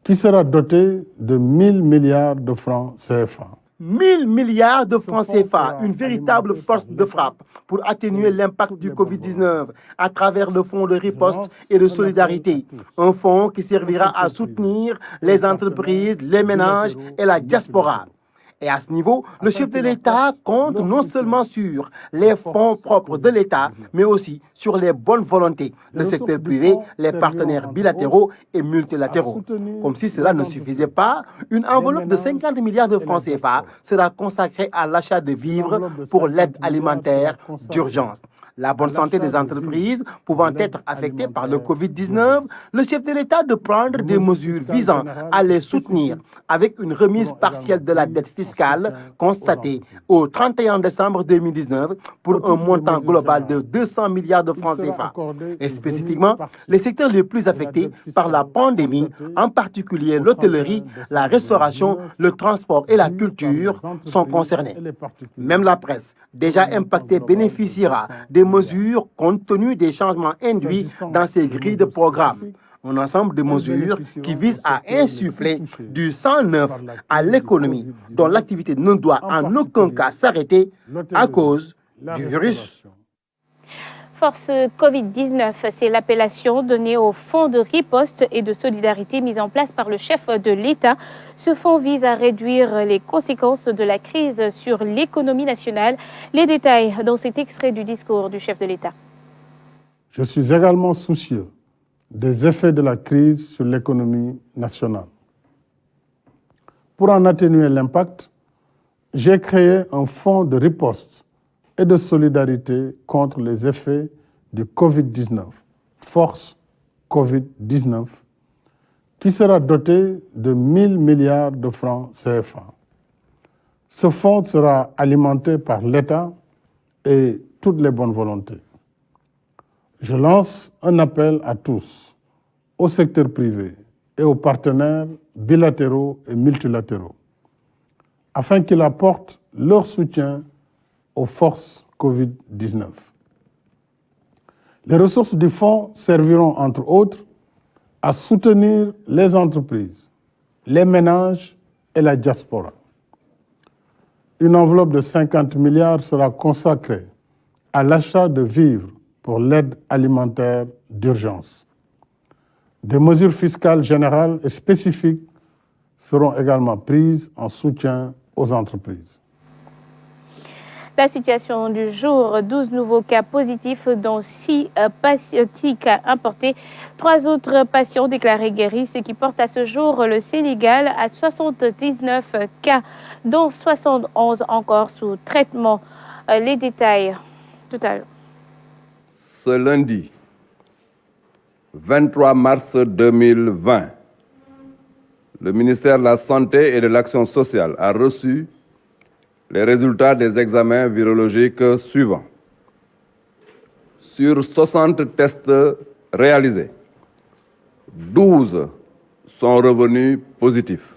qui sera doté de 1000 milliards de francs CFA. 1000 milliards de francs CFA, une véritable force de frappe pour atténuer l'impact du Covid-19 à travers le fonds de riposte et de solidarité. Un fonds qui servira à soutenir les entreprises, les ménages et la diaspora. Et à ce niveau, le chef de l'État compte non seulement sur les fonds propres de l'État, mais aussi sur les bonnes volontés, le secteur privé, les partenaires bilatéraux et multilatéraux. Comme si cela ne suffisait pas, une enveloppe de 50 milliards de francs CFA sera consacrée à l'achat de vivres pour l'aide alimentaire d'urgence. La bonne santé des entreprises pouvant être affectées par le Covid-19, le chef de l'État de prendre des mesures visant à les soutenir avec une remise partielle de la dette fiscale constatée au 31 décembre 2019 pour un montant global de 200 milliards de francs CFA. Et spécifiquement, les secteurs les plus affectés par la pandémie, en particulier l'hôtellerie, la restauration, le transport et la culture, sont concernés. Même la presse, déjà impactée, bénéficiera des mesures compte tenu des changements induits dans ces grilles de programme. Un ensemble de mesures qui visent à insuffler du sang neuf à l'économie, dont l'activité ne doit en aucun cas s'arrêter à cause du virus. Force Covid-19, c'est l'appellation donnée au fonds de riposte et de solidarité mis en place par le chef de l'État. Ce fonds vise à réduire les conséquences de la crise sur l'économie nationale. Les détails dans cet extrait du discours du chef de l'État. Je suis également soucieux des effets de la crise sur l'économie nationale. Pour en atténuer l'impact, j'ai créé un fonds de riposte et de solidarité contre les effets du Covid-19, Force Covid-19, qui sera doté de 1000 milliards de francs CFA. Ce fonds sera alimenté par l'État et toutes les bonnes volontés. Je lance un appel à tous, au secteur privé et aux partenaires bilatéraux et multilatéraux, afin qu'ils apportent leur soutien aux forces Covid-19. Les ressources du fonds serviront, entre autres, à soutenir les entreprises, les ménages et la diaspora. Une enveloppe de 50 milliards sera consacrée à l'achat de vivres pour l'aide alimentaire d'urgence. Des mesures fiscales générales et spécifiques seront également prises en soutien aux entreprises. La situation du jour, 12 nouveaux cas positifs, dont 6 cas importés. 3 autres patients déclarés guéris, ce qui porte à ce jour le Sénégal à 79 cas, dont 71 encore sous traitement. Les détails tout à l'heure. Ce lundi 23 mars 2020, le ministère de la Santé et de l'Action sociale a reçu les résultats des examens virologiques suivants. Sur 60 tests réalisés, 12 sont revenus positifs.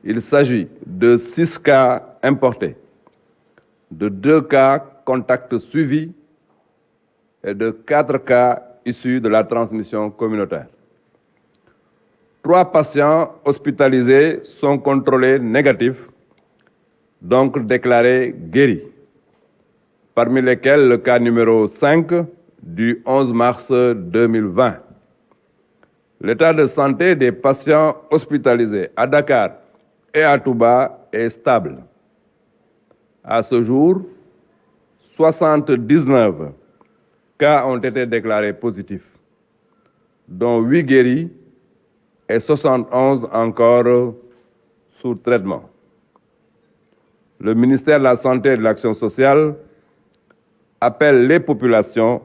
Il s'agit de 6 cas importés, de 2 cas contacts suivis et de 4 cas issus de la transmission communautaire. 3 patients hospitalisés sont contrôlés négatifs, donc déclarés guéris, parmi lesquels le cas numéro 5 du 11 mars 2020. L'état de santé des patients hospitalisés à Dakar et à Touba est stable. À ce jour, 79 cas ont été déclarés positifs, dont 8 guéris et 71 encore sous traitement. Le ministère de la Santé et de l'Action sociale appelle les populations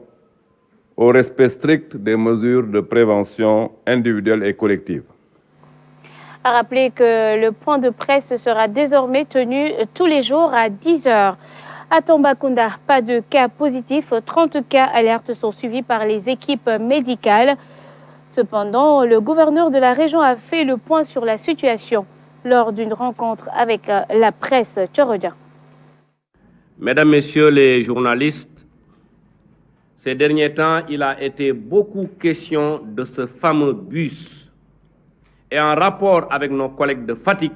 au respect strict des mesures de prévention individuelle et collective. a rappelé que le point de presse sera désormais tenu tous les jours à 10 heures. À Tambacounda, pas de cas positifs. 30 cas alertes sont suivis par les équipes médicales. Cependant, le gouverneur de la région a fait le point sur la situation lors d'une rencontre avec la presse tchorodia. Mesdames, Messieurs les journalistes, ces derniers temps, il a été beaucoup question de ce fameux bus. Et en rapport avec nos collègues de Fatick,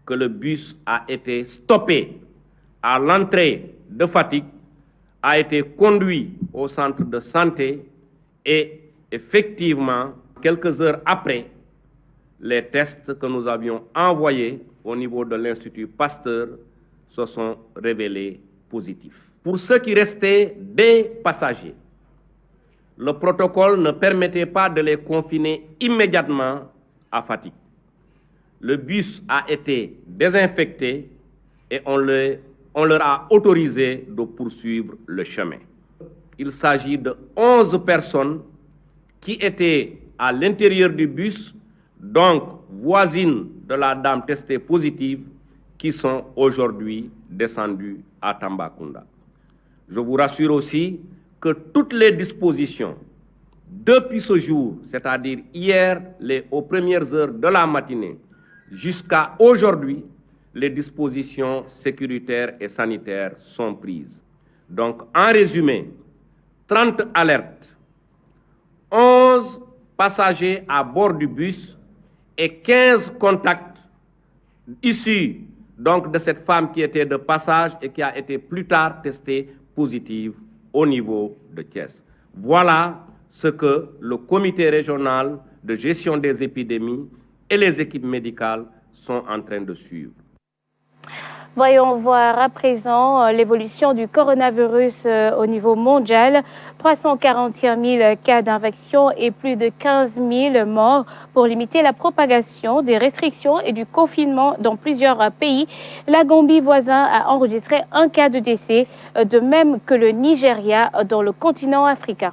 que le bus a été stoppé à l'entrée de Fatick, a été conduit au centre de santé et effectivement, quelques heures après, les tests que nous avions envoyés au niveau de l'Institut Pasteur se sont révélés positifs. Pour ceux qui restaient des passagers, le protocole ne permettait pas de les confiner immédiatement à Fatick. Le bus a été désinfecté et on leur a autorisé de poursuivre le chemin. Il s'agit de 11 personnes qui étaient à l'intérieur du bus, donc voisines de la dame testée positive, qui sont aujourd'hui descendues à Tambacounda. Je vous rassure aussi que toutes les dispositions, depuis ce jour, c'est-à-dire hier, aux premières heures de la matinée, jusqu'à aujourd'hui, les dispositions sécuritaires et sanitaires sont prises. Donc, en résumé, 30 alertes, 11 passagers à bord du bus et 15 contacts issus donc de cette femme qui était de passage et qui a été plus tard testée positive au niveau de Thiès. Voilà ce que le comité régional de gestion des épidémies et les équipes médicales sont en train de suivre. Voyons voir à présent l'évolution du coronavirus au niveau mondial. 341 000 cas d'infection et plus de 15 000 morts pour limiter la propagation des restrictions et du confinement dans plusieurs pays. La Gambie voisin a enregistré un cas de décès, de même que le Nigeria dans le continent africain.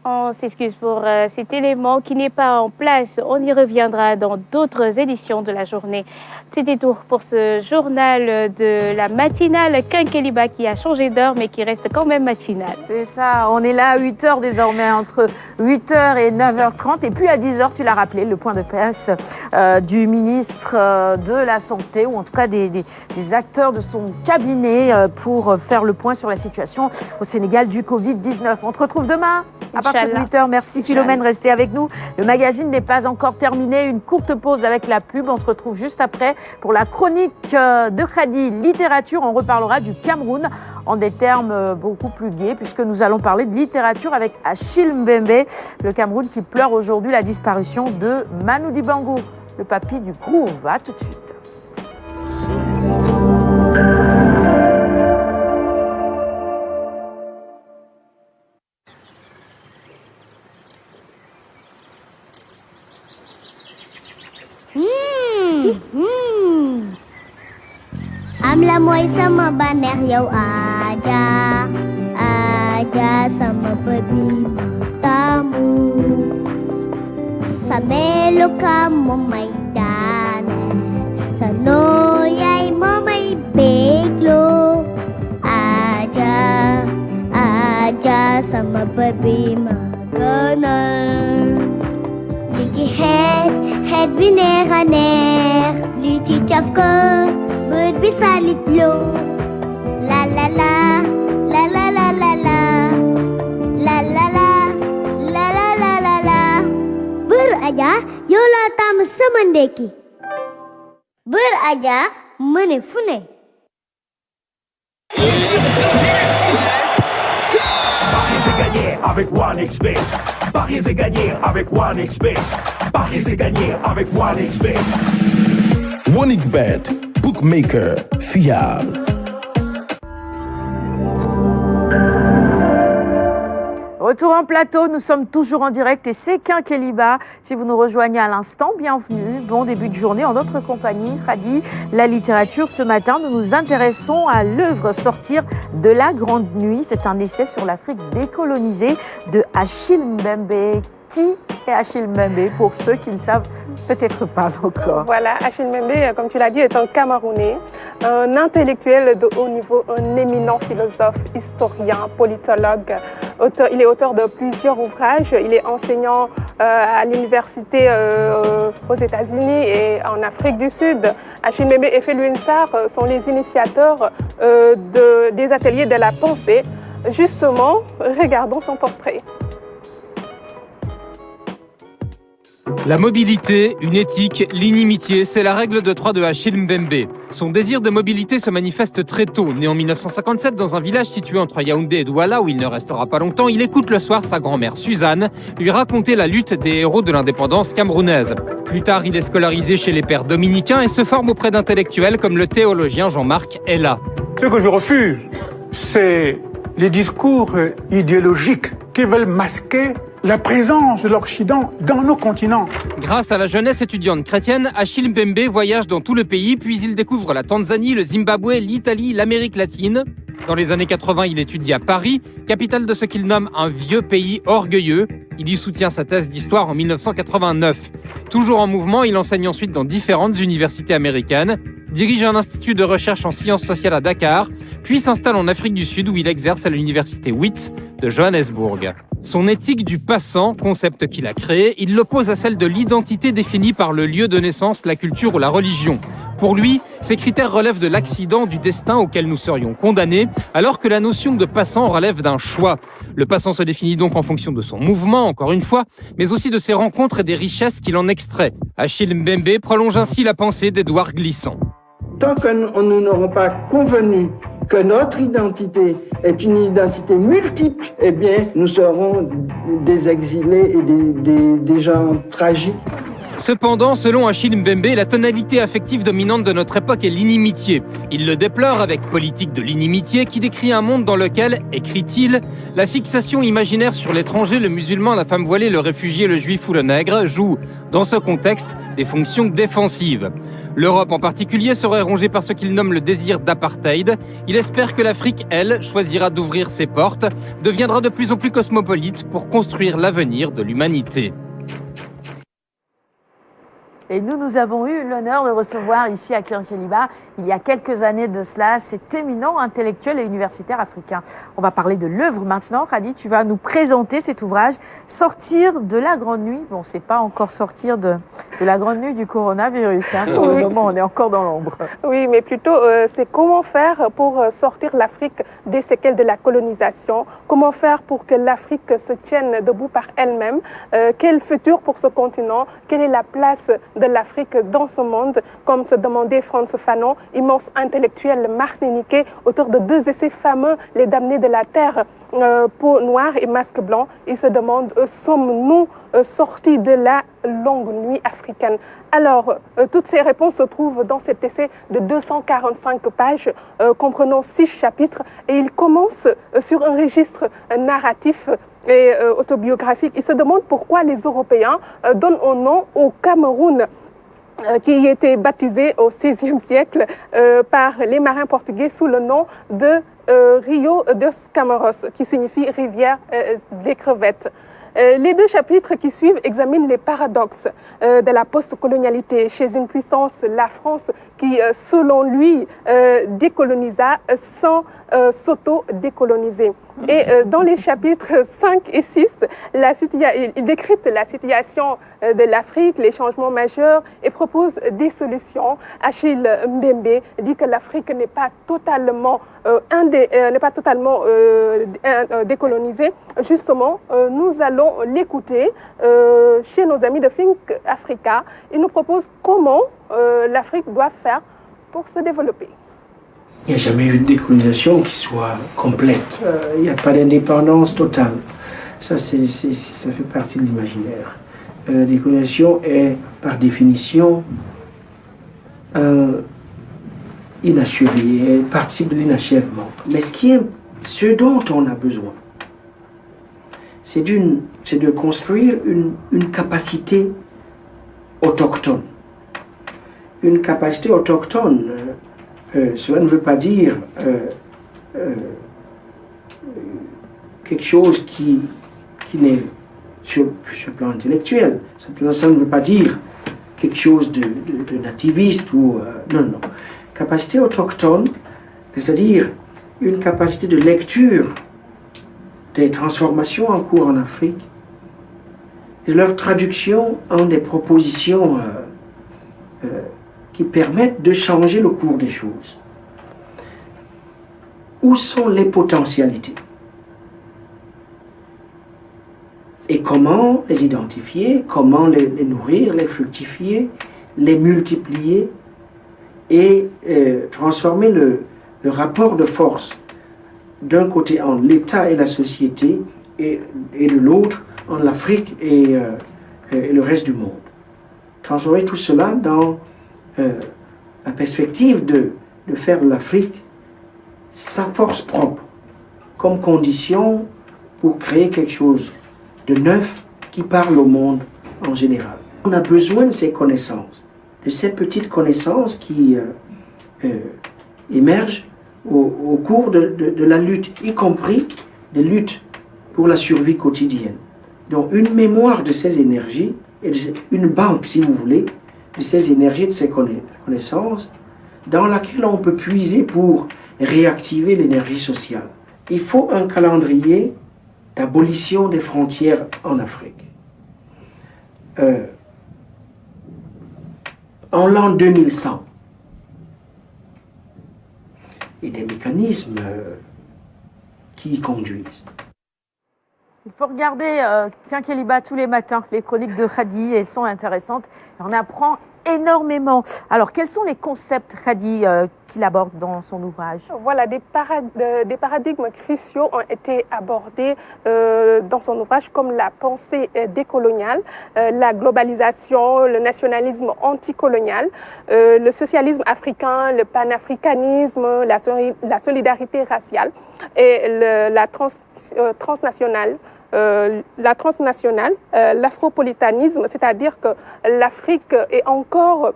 On s'excuse pour cet élément qui n'est pas en place. On y reviendra dans d'autres éditions de la journée. C'était tout pour ce journal de la matinale Quinqueliba qui a changé d'heure mais qui reste quand même matinale. C'est ça, on est là à 8h désormais, entre 8h et 9h30. Et puis à 10h, tu l'as rappelé, le point de presse du ministre de la Santé, ou en tout cas des acteurs de son cabinet pour faire le point sur la situation au Sénégal du Covid-19. On te retrouve demain à partir de 8h. Merci Philomène, restez avec nous. Le magazine n'est pas encore terminé. Une courte pause avec la pub. On se retrouve juste après pour la chronique de Khadi Littérature. On reparlera du Cameroun en des termes beaucoup plus gais, puisque nous allons parler de littérature avec Achille Mbembe. Le Cameroun qui pleure aujourd'hui la disparition de Manu Dibango, le papy du groove. À tout de suite. Am la mooy sama bànneex yow aja aja sama bëbi ma taamu sa melukaan moom may daane sa nooyaay moo may bégloo aja aja sama bëbi ma gënal li ci xeet bi neex a neex li ci caf ko bët bi salit loo la la la la la la la la la la la la la la la la Bër Aja yow laa tàmm sama ndekki Bër Aja mëne fu ne Paris est gagné avec OneXBet. Paris est gagné avec OneXBet. Paris est gagné avec OneXBet. OneXBet, bookmaker fiable. Retour en plateau, nous sommes toujours en direct et c'est Quinqueliba. Si vous nous rejoignez à l'instant, bienvenue. Bon début de journée en notre compagnie. Khady, la littérature. Ce matin, nous nous intéressons à l'œuvre Sortir de la Grande Nuit. C'est un essai sur l'Afrique décolonisée de Achille Mbembe. Qui est Achille Mbembe pour ceux qui ne savent peut-être pas encore? Voilà, Achille Mbembe, comme tu l'as dit, est un Camerounais, un intellectuel de haut niveau, un éminent philosophe, historien, politologue. Il est auteur de plusieurs ouvrages. Il est enseignant à l'université aux États-Unis et en Afrique du Sud. Achille Mbembe et Félix Sarr sont les initiateurs des ateliers de la pensée. Justement, regardons son portrait. La mobilité, une éthique, l'inimitié, c'est la règle de 3 de Achille Mbembe. Son désir de mobilité se manifeste très tôt. Né en 1957 dans un village situé entre Yaoundé et Douala, où il ne restera pas longtemps, il écoute le soir sa grand-mère Suzanne lui raconter la lutte des héros de l'indépendance camerounaise. Plus tard, il est scolarisé chez les pères dominicains et se forme auprès d'intellectuels comme le théologien Jean-Marc Ella. Ce que je refuse, c'est les discours idéologiques qui veulent masquer la présence de l'Occident dans nos continents. Grâce à la jeunesse étudiante chrétienne, Achille Mbembe voyage dans tout le pays, puis il découvre la Tanzanie, le Zimbabwe, l'Italie, l'Amérique latine. Dans les années 80, il étudie à Paris, capitale de ce qu'il nomme un vieux pays orgueilleux. Il y soutient sa thèse d'histoire en 1989. Toujours en mouvement, il enseigne ensuite dans différentes universités américaines, dirige un institut de recherche en sciences sociales à Dakar, puis s'installe en Afrique du Sud où il exerce à l'université Wits de Johannesburg. Son éthique du passant, concept qu'il a créé, il l'oppose à celle de l'identité définie par le lieu de naissance, la culture ou la religion. Pour lui, ces critères relèvent de l'accident, du destin auquel nous serions condamnés, alors que la notion de passant relève d'un choix. Le passant se définit donc en fonction de son mouvement, encore une fois, mais aussi de ses rencontres et des richesses qu'il en extrait. Achille Mbembe prolonge ainsi la pensée d'Édouard Glissant. Tant que nous n'aurons pas convenu que notre identité est une identité multiple, eh bien, nous serons des exilés et des gens tragiques. Cependant, selon Achille Mbembe, la tonalité affective dominante de notre époque est l'inimitié. Il le déplore avec Politique de l'inimitié qui décrit un monde dans lequel, écrit-il, la fixation imaginaire sur l'étranger, le musulman, la femme voilée, le réfugié, le juif ou le nègre joue, dans ce contexte, des fonctions défensives. L'Europe en particulier serait rongée par ce qu'il nomme le désir d'apartheid. Il espère que l'Afrique, elle, choisira d'ouvrir ses portes, deviendra de plus en plus cosmopolite pour construire l'avenir de l'humanité. Et nous avons eu l'honneur de recevoir ici à Quinqueliba, il y a quelques années de cela, cet éminent intellectuel et universitaire africain. On va parler de l'œuvre maintenant. Khady, tu vas nous présenter cet ouvrage, Sortir de la Grande Nuit. Bon, c'est pas encore sortir de la Grande Nuit du coronavirus. Hein. Pour le moment, on est encore dans l'ombre. Oui, mais plutôt, c'est comment faire pour sortir l'Afrique des séquelles de la colonisation, comment faire pour que l'Afrique se tienne debout par elle-même, quel futur pour ce continent, quelle est la place de l'Afrique dans ce monde, comme se demandait Frantz Fanon, immense intellectuel martiniquais, auteur de 2 essais fameux, Les damnés de la terre, peau noire et masque blanc. Il se demande, sommes-nous sortis de la longue nuit africaine? Alors, toutes ces réponses se trouvent dans cet essai de 245 pages, comprenant 6 chapitres, et il commence sur un registre narratif et autobiographique. Il se demande pourquoi les Européens donnent un nom au Cameroun, qui était baptisé au XVIe siècle par les marins portugais sous le nom de Rio dos Cameros, qui signifie rivière des crevettes. Les 2 chapitres qui suivent examinent les paradoxes de la post-colonialité chez une puissance, la France, qui, selon lui, décolonisa sans s'auto-décoloniser. Et dans les chapitres 5 et 6, il décrypte la situation de l'Afrique, les changements majeurs et propose des solutions. Achille Mbembe dit que l'Afrique n'est pas totalement, décolonisée. Justement, nous allons l'écouter chez nos amis de Think Africa. Il nous propose comment l'Afrique doit faire pour se développer. Il n'y a jamais eu de décolonisation qui soit complète. Il n'y a pas d'indépendance totale. Ça fait partie de l'imaginaire. La décolonisation est, par définition, inachevée, elle participe de l'inachèvement. Mais ce dont on a besoin, c'est de construire une capacité autochtone. Une capacité autochtone, cela ne veut pas dire quelque chose qui n'est sur le plan intellectuel. Ça ne veut pas dire quelque chose de nativiste ou... non. Capacité autochtone, c'est-à-dire une capacité de lecture des transformations en cours en Afrique et leur traduction en des propositions qui permettent de changer le cours des choses. Où sont les potentialités? Et comment les identifier, comment les nourrir, les fructifier, les multiplier et transformer le rapport de force d'un côté en l'État et la société et de l'autre en l'Afrique et le reste du monde. Transformer tout cela dans la perspective de faire de l'Afrique sa force propre comme condition pour créer quelque chose de neuf qui parle au monde en général. On a besoin de ces connaissances, de ces petites connaissances qui émergent au cours de la lutte, y compris des luttes pour la survie quotidienne. Donc une mémoire de ces énergies, et une banque, si vous voulez, de ces énergies, de ces connaissances, dans laquelle on peut puiser pour réactiver l'énergie sociale. Il faut un calendrier d'abolition des frontières en Afrique. En l'an 2100, et des mécanismes qui y conduisent. Il faut regarder Quinqueliba tous les matins, les chroniques de Khady, elles sont intéressantes. On apprend énormément. Alors, quels sont les concepts, Khady, qu'il aborde dans son ouvrage? Voilà, des paradigmes cruciaux ont été abordés dans son ouvrage, comme la pensée décoloniale, la globalisation, le nationalisme anticolonial, le socialisme africain, le panafricanisme, la solidarité raciale et la transnationale. L'afropolitanisme, c'est-à-dire que l'Afrique est encore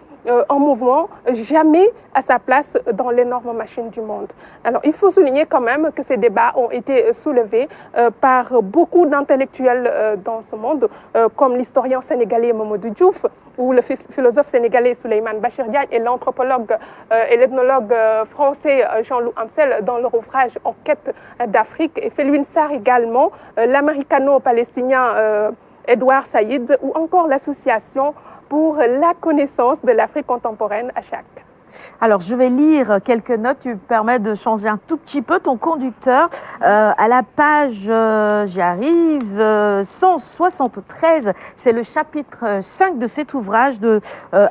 en mouvement, jamais à sa place dans l'énorme machine du monde. Alors, il faut souligner quand même que ces débats ont été soulevés par beaucoup d'intellectuels dans ce monde, comme l'historien sénégalais Mamadou Diouf, ou le philosophe sénégalais Souleymane Bachir Diagne, et l'anthropologue et l'ethnologue français Jean-Loup Amsel dans leur ouvrage En quête d'Afrique, et Felwine Sarr également, l'américano-palestinien Edouard Saïd, ou encore l'association pour la connaissance de l'Afrique contemporaine à chaque. Alors, je vais lire quelques notes. Tu me permets de changer un tout petit peu ton conducteur. À la page, j'y arrive, 173, c'est le chapitre 5 de cet ouvrage de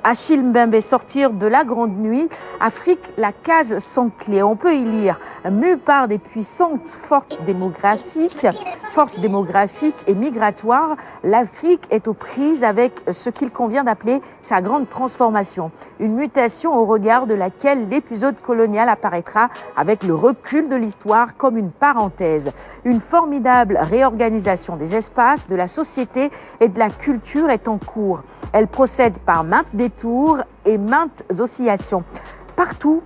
Achille Mbembe, Sortir de la Grande Nuit. Afrique, la case sans clé. On peut y lire, mue par des puissantes forces démographiques et migratoires, l'Afrique est aux prises avec ce qu'il convient d'appeler sa grande transformation. Une mutation au regard de laquelle l'épisode colonial apparaîtra avec le recul de l'histoire comme une parenthèse. Une formidable réorganisation des espaces, de la société et de la culture est en cours. Elle procède par maintes détours et maintes oscillations. Partout,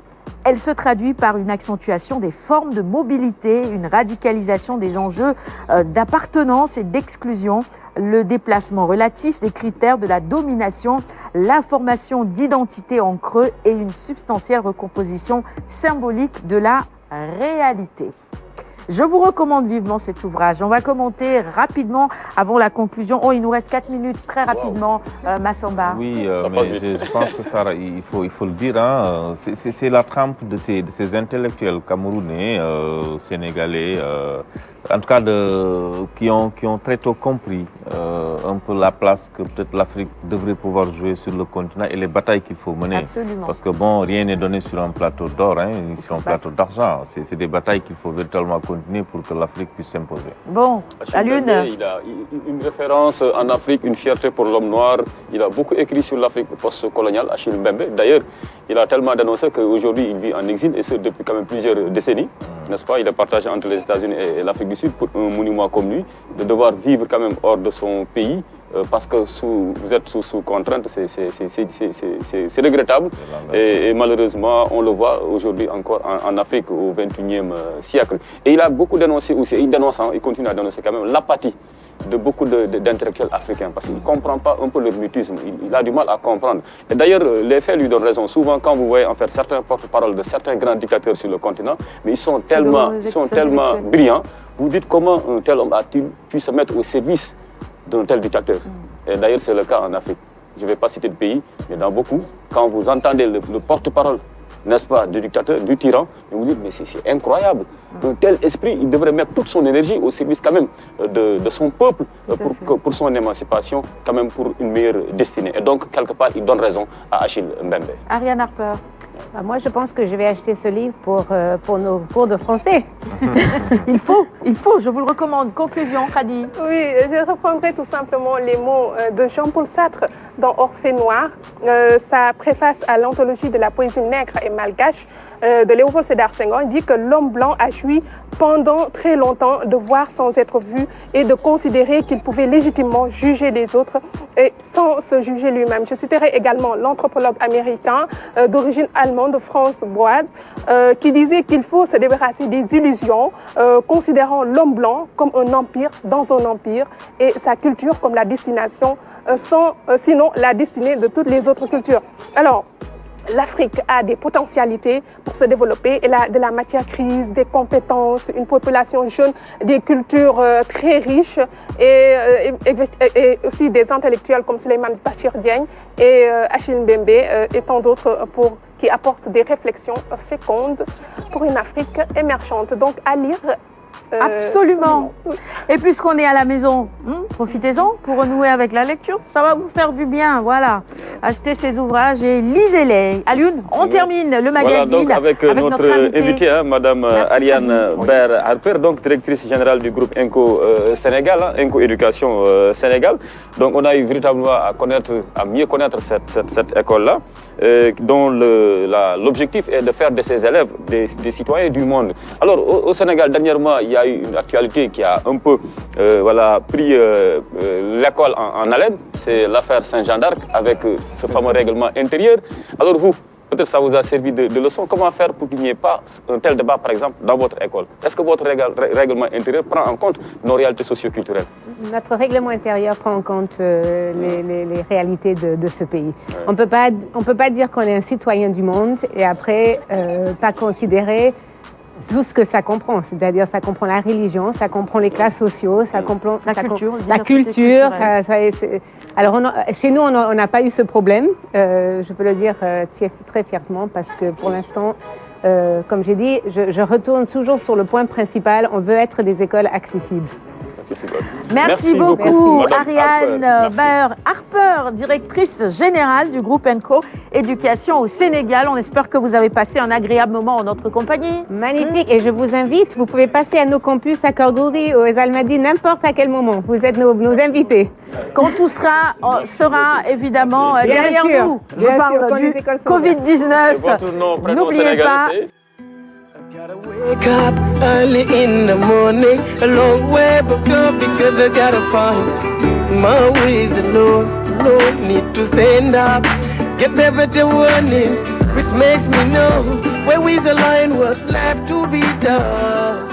elle se traduit par une accentuation des formes de mobilité, une radicalisation des enjeux d'appartenance et d'exclusion, le déplacement relatif des critères de la domination, la formation d'identité en creux et une substantielle recomposition symbolique de la réalité. Je vous recommande vivement cet ouvrage. On va commenter rapidement avant la conclusion. Oh, il nous reste 4 minutes, très rapidement, Massamba. Oui, mais je pense que ça, il faut le dire, hein, c'est la trempe de ces intellectuels camerounais, sénégalais, en tout cas qui ont très tôt compris un peu la place que peut-être l'Afrique devrait pouvoir jouer sur le continent et les batailles qu'il faut mener. Absolument. Parce que bon, rien n'est donné sur un plateau d'or, hein, sur un plateau d'argent. C'est des batailles qu'il faut véritablement continuer pour que l'Afrique puisse s'imposer. Bon, la Lune. Il a une référence en Afrique, une fierté pour l'homme noir. Il a beaucoup écrit sur l'Afrique post-coloniale, Achille Mbembe. D'ailleurs, il a tellement dénoncé qu'aujourd'hui, il vit en exil, et ce depuis quand même plusieurs décennies. n'est-ce pas? Il est partagé entre les États-Unis et l'Afrique du Sud. Pour un monument comme lui, de devoir vivre quand même hors de son pays, parce que vous êtes sous contrainte, c'est regrettable. Et malheureusement, on le voit aujourd'hui encore en Afrique au XXIe siècle. Et il a beaucoup dénoncé aussi, il continue à dénoncer quand même l'apathie de beaucoup d'intellectuels africains, parce qu'il ne comprend pas un peu leur mutisme, il a du mal à comprendre. Et d'ailleurs, les faits lui donnent raison. Souvent, quand vous voyez en fait certains porte-parole de certains grands dictateurs sur le continent, mais ils sont tellement brillants, vous dites comment un tel homme a-t-il pu se mettre au service d'un tel dictateur. Et d'ailleurs, c'est le cas en Afrique. Je ne vais pas citer de pays, mais dans beaucoup, quand vous entendez le porte-parole, n'est-ce pas, du dictateur, du tyran, vous dites, mais c'est incroyable. Un tel esprit, il devrait mettre toute son énergie au service quand même de son peuple, pour son émancipation, quand même pour une meilleure destinée. Et donc, quelque part, il donne raison à Achille Mbembe. Ariane Harper. Moi, je pense que je vais acheter ce livre pour nos cours de français. Il faut, je vous le recommande. Conclusion, Khady. Oui, je reprendrai tout simplement les mots de Jean-Paul Sartre dans Orphée Noir, sa préface à l'anthologie de la poésie nègre et malgache de Léopold Sédar Senghor. Il dit que l'homme blanc a joui pendant très longtemps de voir sans être vu et de considérer qu'il pouvait légitimement juger les autres et sans se juger lui-même. Je citerai également l'anthropologue américain d'origine allemande, Franz Boas, qui disait qu'il faut se débarrasser des illusions, considérant l'homme blanc comme un empire dans un empire et sa culture comme la destination, sinon la destinée de toutes les autres cultures. Alors, l'Afrique a des potentialités pour se développer. Elle a de la matière grise, des compétences, une population jeune, des cultures très riches et aussi des intellectuels comme Souleymane Bachir Diagne et Achille Mbembe et tant d'autres qui apportent des réflexions fécondes pour une Afrique émergente. Donc à lire. Absolument. Et puisqu'on est à la maison, profitez-en pour renouer avec la lecture. Ça va vous faire du bien, voilà. Achetez ces ouvrages et lisez-les. Alioune, on termine le magazine voilà, donc avec notre invitée, Madame Ariane Harper, donc directrice générale du groupe ENCO Sénégal, ENCO Éducation Sénégal. Donc on a eu véritablement à mieux connaître cette école-là, dont l'objectif est de faire de ses élèves des citoyens du monde. Alors au Sénégal, dernièrement, il y a eu une actualité qui a un peu pris l'école en haleine, c'est l'affaire Saint-Jean d'Arc avec ce fameux règlement intérieur. Alors vous, peut-être ça vous a servi de leçon. Comment faire pour qu'il n'y ait pas un tel débat, par exemple, dans votre école? Est-ce que votre règlement intérieur prend en compte nos réalités socio-culturelles? Notre règlement intérieur prend en compte les réalités de ce pays. Ouais. On peut pas dire qu'on est un citoyen du monde et après pas considérer tout ce que ça comprend, c'est-à-dire ça comprend la religion, ça comprend les classes sociaux, ça comprend la culture. Alors chez nous, on n'a pas eu ce problème, je peux le dire très fièrement parce que pour l'instant, comme j'ai dit, je retourne toujours sur le point principal, on veut être des écoles accessibles. Merci beaucoup, Ariane Harper, directrice générale du groupe ENCO Éducation au Sénégal. On espère que vous avez passé un agréable moment en notre compagnie. Magnifique, et je vous invite, vous pouvez passer à nos campus à Korgouri ou aux Almadies n'importe à quel moment. Vous êtes nos invités. Quand tout sera évidemment derrière nous. Je parle du Covid-19. N'oubliez pas. Gotta wake up early in the morning, a long way but go because I gotta find my way. The Lord need to stand up, get there better warning, which makes me know where is the line, what's left to be done.